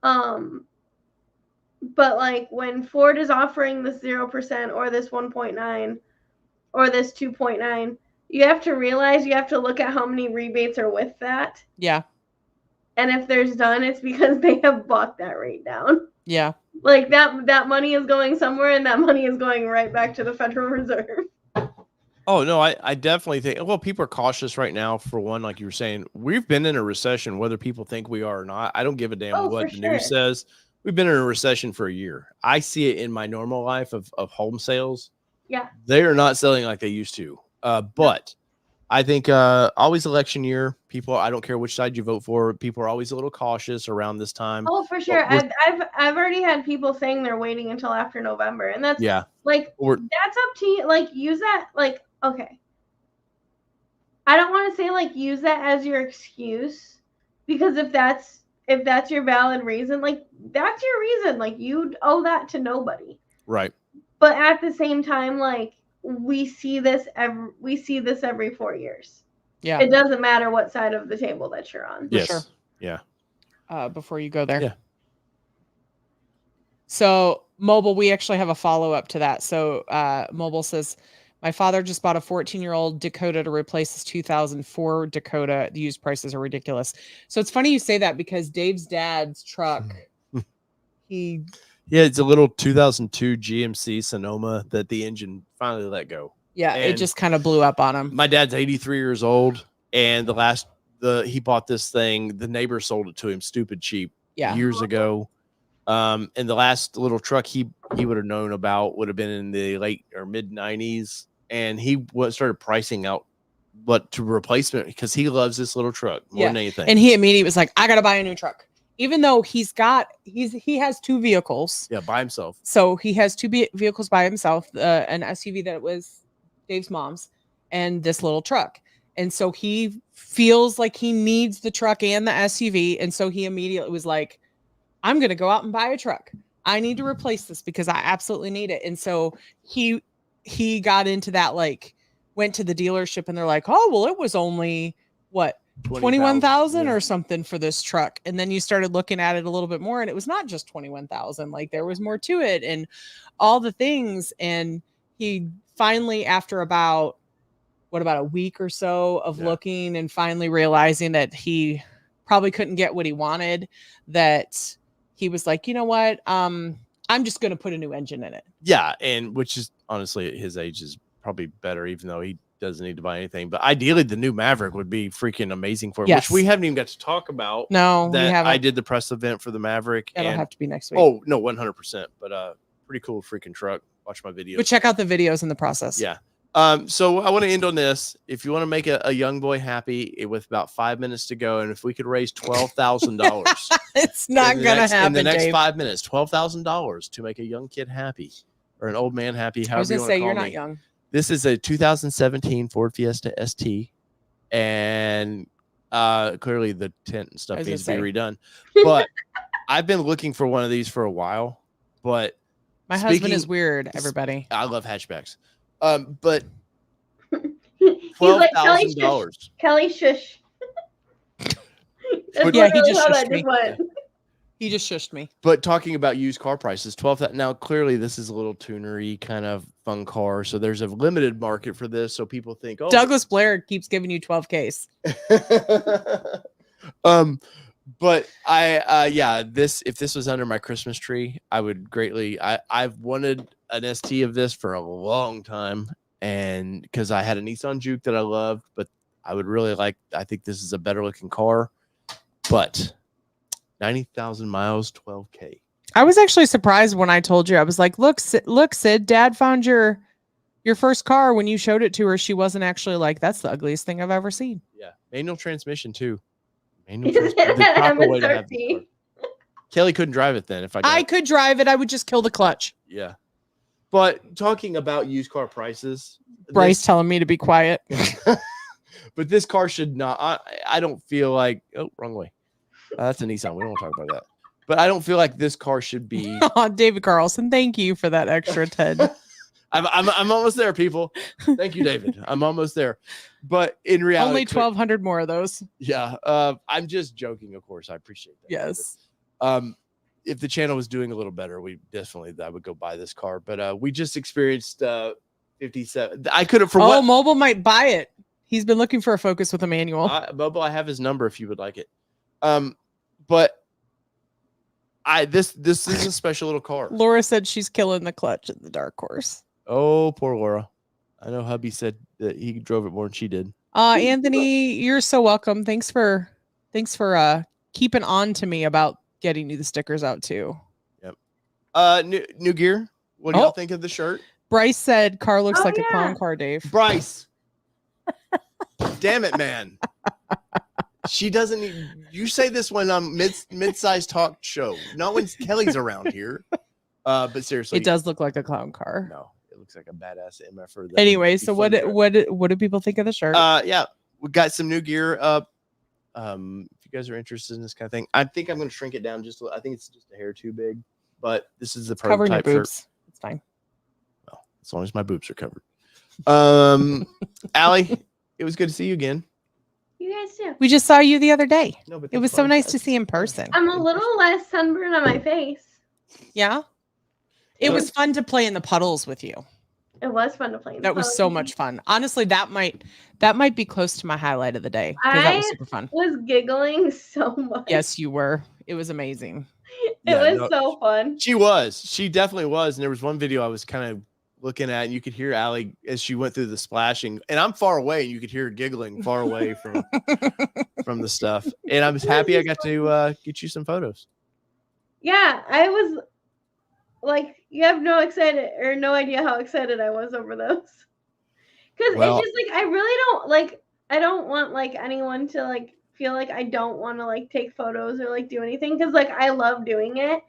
But like when Ford is offering this 0% or this 1.9 or this 2.9, you have to realize you have to look at how many rebates are with that. Yeah. And if there's none, it's because they have bought that rate down. Yeah. Like that money is going somewhere, and that money is going right back to the Federal Reserve. Oh no, I definitely think. Well, people are cautious right now. For one, like you were saying, we've been in a recession, whether people think we are or not. I don't give a damn what the news says. We've been in a recession for a year. I see it in my normal life of home sales. Yeah, they are not selling like they used to. But I think always election year, people, I don't care which side you vote for, people are always a little cautious around this time. Oh, for sure. I've already had people saying they're waiting until after November, and that's like that's up to you. Like use that okay. I don't want to say like use that as your excuse, because if that's your valid reason, like that's your reason. Like you owe that to nobody. Right. But at the same time, like we see this every 4 years. Yeah. It doesn't matter what side of the table that you're on. Yes. Sure. Yeah. Before you go there. Yeah. So Mobile, we actually have a follow-up to that. So Mobile says, my father just bought a 14-year-old Dakota to replace his 2004 Dakota. The used prices are ridiculous. So it's funny you say that because Dave's dad's truck, it's a little 2002 GMC Sonoma that the engine finally let go. Yeah, and it just kind of blew up on him. My dad's 83 years old, and he bought this thing. The neighbor sold it to him stupid cheap Yeah. years ago. And the last little truck he would have known about would have been in the late or mid 90s, and he started pricing out what to replacement because he loves this little truck more than anything. And he immediately was like, I gotta buy a new truck. Even though he has 2 vehicles. Yeah, by himself. So he has 2 vehicles by himself, an SUV that was Dave's mom's and this little truck. And so he feels like he needs the truck and the SUV. And so he immediately was like, I'm going to go out and buy a truck. I need to replace this because I absolutely need it. And so he got into that, like went to the dealership and they're like, oh, well, it was only what? 21,000 or something for this truck. And then you started looking at it a little bit more and it was not just 21,000. Like there was more to it and all the things. And he finally, after about a week or so of looking and finally realizing that he probably couldn't get what he wanted, that he was like, you know what? I'm just going to put a new engine in it. Yeah. And which is honestly at his age is probably better, even though he doesn't need to buy anything. But ideally the new Maverick would be freaking amazing for him, which we haven't even got to talk about. No, we haven't. I did the press event for the Maverick. It'll have to be next week. Oh, no, 100%. But pretty cool freaking truck. Watch my videos. But check out the videos in the process. Yeah. So I want to end on this. If you want to make a young boy happy with about 5 minutes to go, and if we could raise $12,000, it's not gonna happen in the next Dave. 5 minutes. $12,000 to make a young kid happy or an old man happy. I was gonna say you're not young. This is a 2017 Ford Fiesta ST, and clearly the tent and stuff needs to be redone. But I've been looking for one of these for a while. But my husband is weird. Everybody, I love hatchbacks. But $12,000. Kelly, shush. Yeah, he just shushed me. He just shushed me. But talking about used car prices, 12. Now clearly this is a little tunery kind of fun car, so there's a limited market for this. So people think, oh, Douglas Blair keeps giving you 12Ks. But if this was under my Christmas tree, I would greatly. I've wanted an ST of this for a long time, and because I had a Nissan Juke that I loved, but I would really like. I think this is a better looking car, but 90,000 miles, 12K. I was actually surprised when I told you. I was like, look, Sid, Dad found your first car. When you showed it to her, she wasn't actually like, that's the ugliest thing I've ever seen. Yeah, manual transmission too. The proper way to have the car. Kelly couldn't drive it then. If I could drive it, I would just kill the clutch. Yeah. But talking about used car prices, Bryce telling me to be quiet. But this car should not. I don't feel like. Oh, wrong way. That's a Nissan. We don't want to talk about that. But I don't feel like this car should be. Oh, David Carlson, thank you for that extra 10. I'm almost there, people. Thank you, David. I'm almost there. But in reality, only 1,200 more of those. Yeah. I'm just joking. Of course, I appreciate that. Yes. If the channel was doing a little better, I would go buy this car. But we just experienced 57. I could have. Mobile might buy it. He's been looking for a Focus with a manual. Mobile, I have his number if you would like it. But this is a special little car. Laura said she's killing the clutch at the Dark Horse. Oh, poor Laura. I know hubby said that he drove it more than she did. Anthony, you're so welcome. Thanks for keeping on to me about getting you the stickers out too. Yep. New gear. What do y'all think of the shirt? Bryce said car looks like a clown car, Dave. Bryce. Damn it, man. She doesn't need, you say this when I'm mid-sized talk show, not when Kelly's around here. But seriously, it does look like a clown car. No, it looks like a badass MFR. Anyway, so what do people think of the shirt? Yeah, we got some new gear up. If you guys are interested in this kind of thing, I think I'm going to shrink it down just. I think it's just a hair too big, but this is the prototype shirt. It's fine. Well, as long as my boobs are covered. Allie, it was good to see you again. You guys too. We just saw you the other day. No, but it was so nice to see in person. I'm a little less sunburned on my face. Yeah. It was fun to play in the puddles with you. It was fun to play in the puddles. That was so much fun. Honestly, that might be close to my highlight of the day. That was super fun. I was giggling so much. Yes, you were. It was amazing. It was so fun. She was. She definitely was. And there was one video I was kind of looking at, and you could hear Allie as she went through the splashing, and I'm far away, and you could hear her giggling far away from the stuff. And I was happy I got to get you some photos. Yeah, I was like, you have no idea how excited I was over those. Because Well- it's just like I really don't like. I don't want like anyone to like feel like I don't want to like take photos or like do anything because like I love doing it.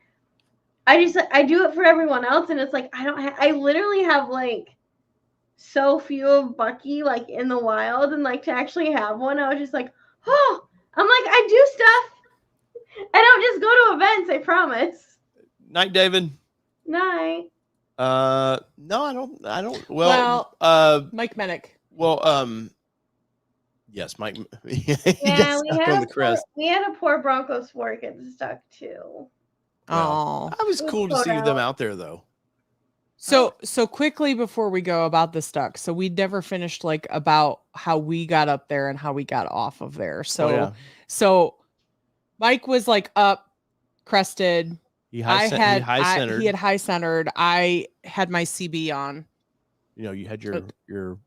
I do it for everyone else, and it's like I literally have like so few of Bucky like in the wild, and like to actually have one, I was just like, oh, I'm like I do stuff. I don't just go to events. I promise. Night, David. Night. No, I don't. Well, Mike Menick. well, yes, Mike. Yeah, we had a poor Broncos fork get stuck too. Oh, That was cool to see them out there, though. So quickly before we go about the stuck, so we never finished like about how we got up there and how we got off of there. So so Mike was like up crested. He had high centered. I had my CB on. You know, you had your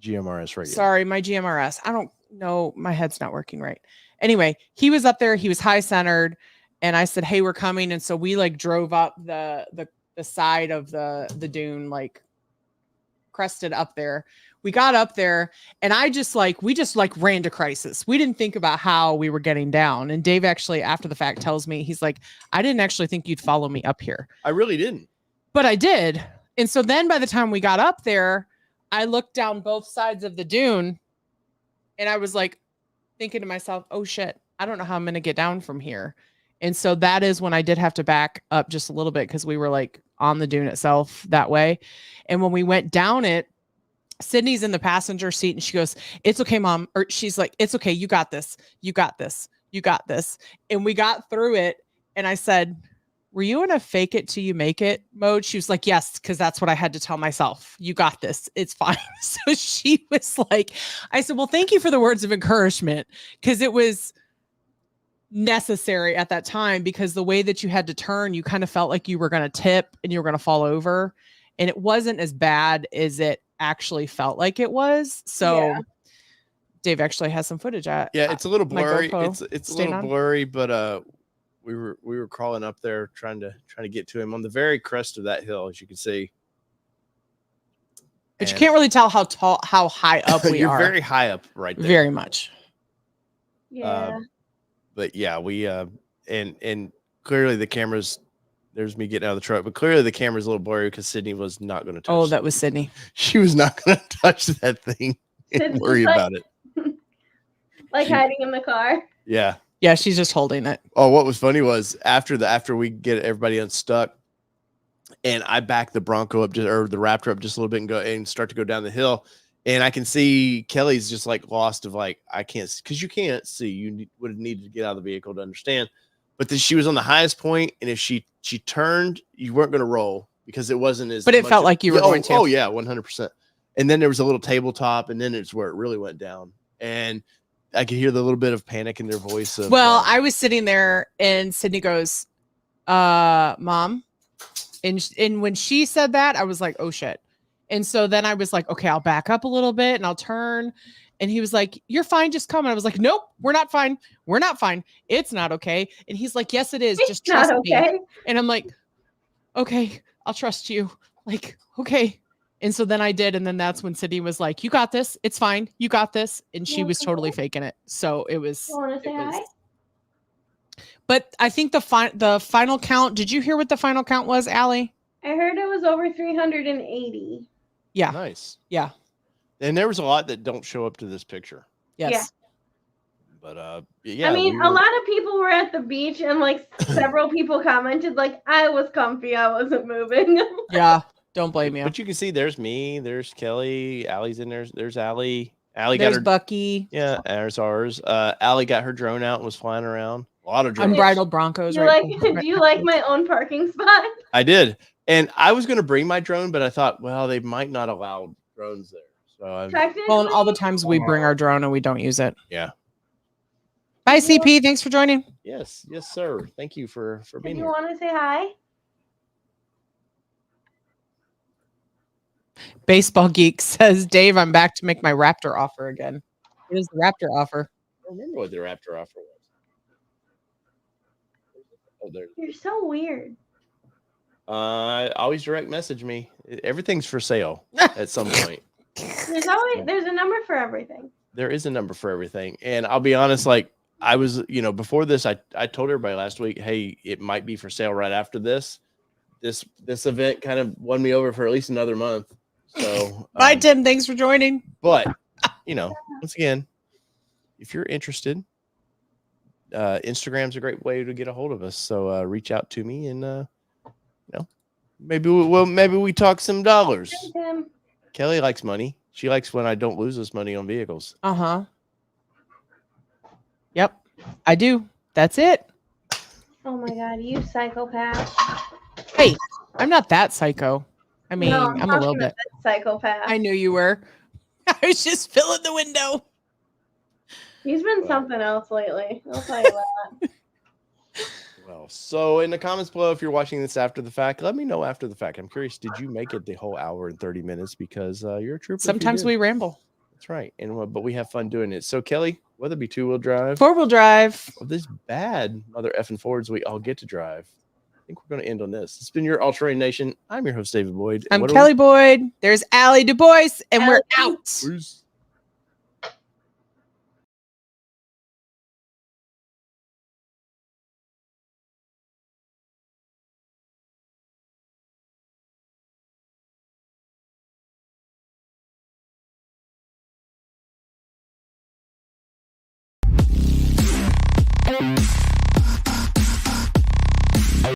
GMRS right. Sorry, my GMRS. I don't know. My head's not working right. Anyway, he was up there. He was high centered, and I said, "Hey, we're coming." And so we like drove up the side of the dune, like crested up there. We got up there, and we just ran to crisis. We didn't think about how we were getting down. And Dave actually, after the fact, tells me, he's like, I didn't actually think you'd follow me up here. I really didn't. But I did. And so then by the time we got up there, I looked down both sides of the dune, and I was like thinking to myself, oh shit, I don't know how I'm going to get down from here. And so that is when I did have to back up just a little bit because we were like on the dune itself that way. And when we went down it, Sydney's in the passenger seat and she goes, it's okay, Mom. Or she's like, it's okay. You got this. You got this. You got this. And we got through it. And I said, were you in a fake it till you make it mode? She was like, yes, because that's what I had to tell myself. You got this. It's fine. So she was like, I said, well, thank you for the words of encouragement, because it was necessary at that time, because the way that you had to turn, you kind of felt like you were going to tip and you were going to fall over, and it wasn't as bad as it actually felt like it was. So Dave actually has some footage it's a little blurry. It's a little blurry, but we were crawling up there trying to get to him on the very crest of that hill, as you can see. But you can't really tell how high up we are. You're very high up right there. Very much. Yeah. But yeah, we and clearly the cameras, there's me getting out of the truck, but clearly the camera's a little blurry because Sydney was not going to touch. Oh, that was Sydney. She was not going to touch that thing and worry about it. Like hiding in the car. Yeah. Yeah, she's just holding it. Oh, what was funny was after we get everybody unstuck, and I back the Bronco up or the Raptor up just a little bit and start to go down the hill. And I can see Kelly's just like lost of like, I can't, because you can't see. You would have needed to get out of the vehicle to understand. But she was on the highest point, and if she turned, you weren't going to roll because it wasn't as. But it felt like you were going to. Oh yeah, 100%. And then there was a little tabletop, and then it's where it really went down. And I could hear the little bit of panic in their voice. Well, I was sitting there, and Sydney goes, "Mom," and when she said that, I was like, "Oh shit." And so then I was like, okay, I'll back up a little bit and I'll turn. And he was like, you're fine. Just come. And I was like, nope, we're not fine. We're not fine. It's not okay. And he's like, yes, it is. Just trust me. And I'm like, okay, I'll trust you. Like, okay. And so then I did. And then that's when Sydney was like, you got this. It's fine. You got this. And she was totally faking it. So it was. Hi? But I think the final count, did you hear what the final count was, Allie? I heard it was over 380. Yeah. Nice. Yeah. And there was a lot that don't show up to this picture. Yes. Yeah. But yeah. I mean, a lot of people were at the beach, and like several people commented like, I was comfy, I wasn't moving. Yeah. Don't blame you. But you can see there's me, there's Kelly, Allie's in there, there's Allie. Allie there's got her Bucky. Yeah, there's ours. Allie got her drone out and was flying around. A lot of drones. Unbridled Broncos. Do you like my own parking spot? I did. And I was going to bring my drone, but I thought, well, they might not allow drones there. So well, and all the times we bring our drone and we don't use it. Yeah. Bye, CP. Thanks for joining. Yes, sir. Thank you for being here. You want to say hi? Baseball Geek says, Dave, I'm back to make my Raptor offer again. What is the Raptor offer? I don't remember what the Raptor offer was. Oh, there. You're so weird. Always direct message me. Everything's for sale at some point. There's a number for everything. There is a number for everything. And I'll be honest, like I was, before this, I told everybody last week, hey, it might be for sale right after this. This event kind of won me over for at least another month. So bye, Tim. Thanks for joining. But once again, if you're interested, Instagram's a great way to get a hold of us. So reach out to me, and maybe we talk some dollars. Hey, Tim. Kelly likes money. She likes when I don't lose this money on vehicles. Yep, I do. That's it. Oh my God, you psychopath. Hey, I'm not that psycho. I mean, No, I'm a little bit. Psychopath. I knew you were. I was just filling the window. He's been something else lately. I'll tell you that. Well, so in the comments below, if you're watching this after the fact, let me know after the fact. I'm curious, did you make it the whole hour and 30 minutes? Because you're a trooper. Sometimes we ramble. That's right. But we have fun doing it. So Kelly, whether it be 2-wheel drive, 4-wheel drive, or this bad mother effing Fords we all get to drive, I think we're going to end on this. It's been your All Terrain Nation. I'm your host, David Boyd. I'm Kelly Boyd. There's Allie Du Bois, and we're out. Peace.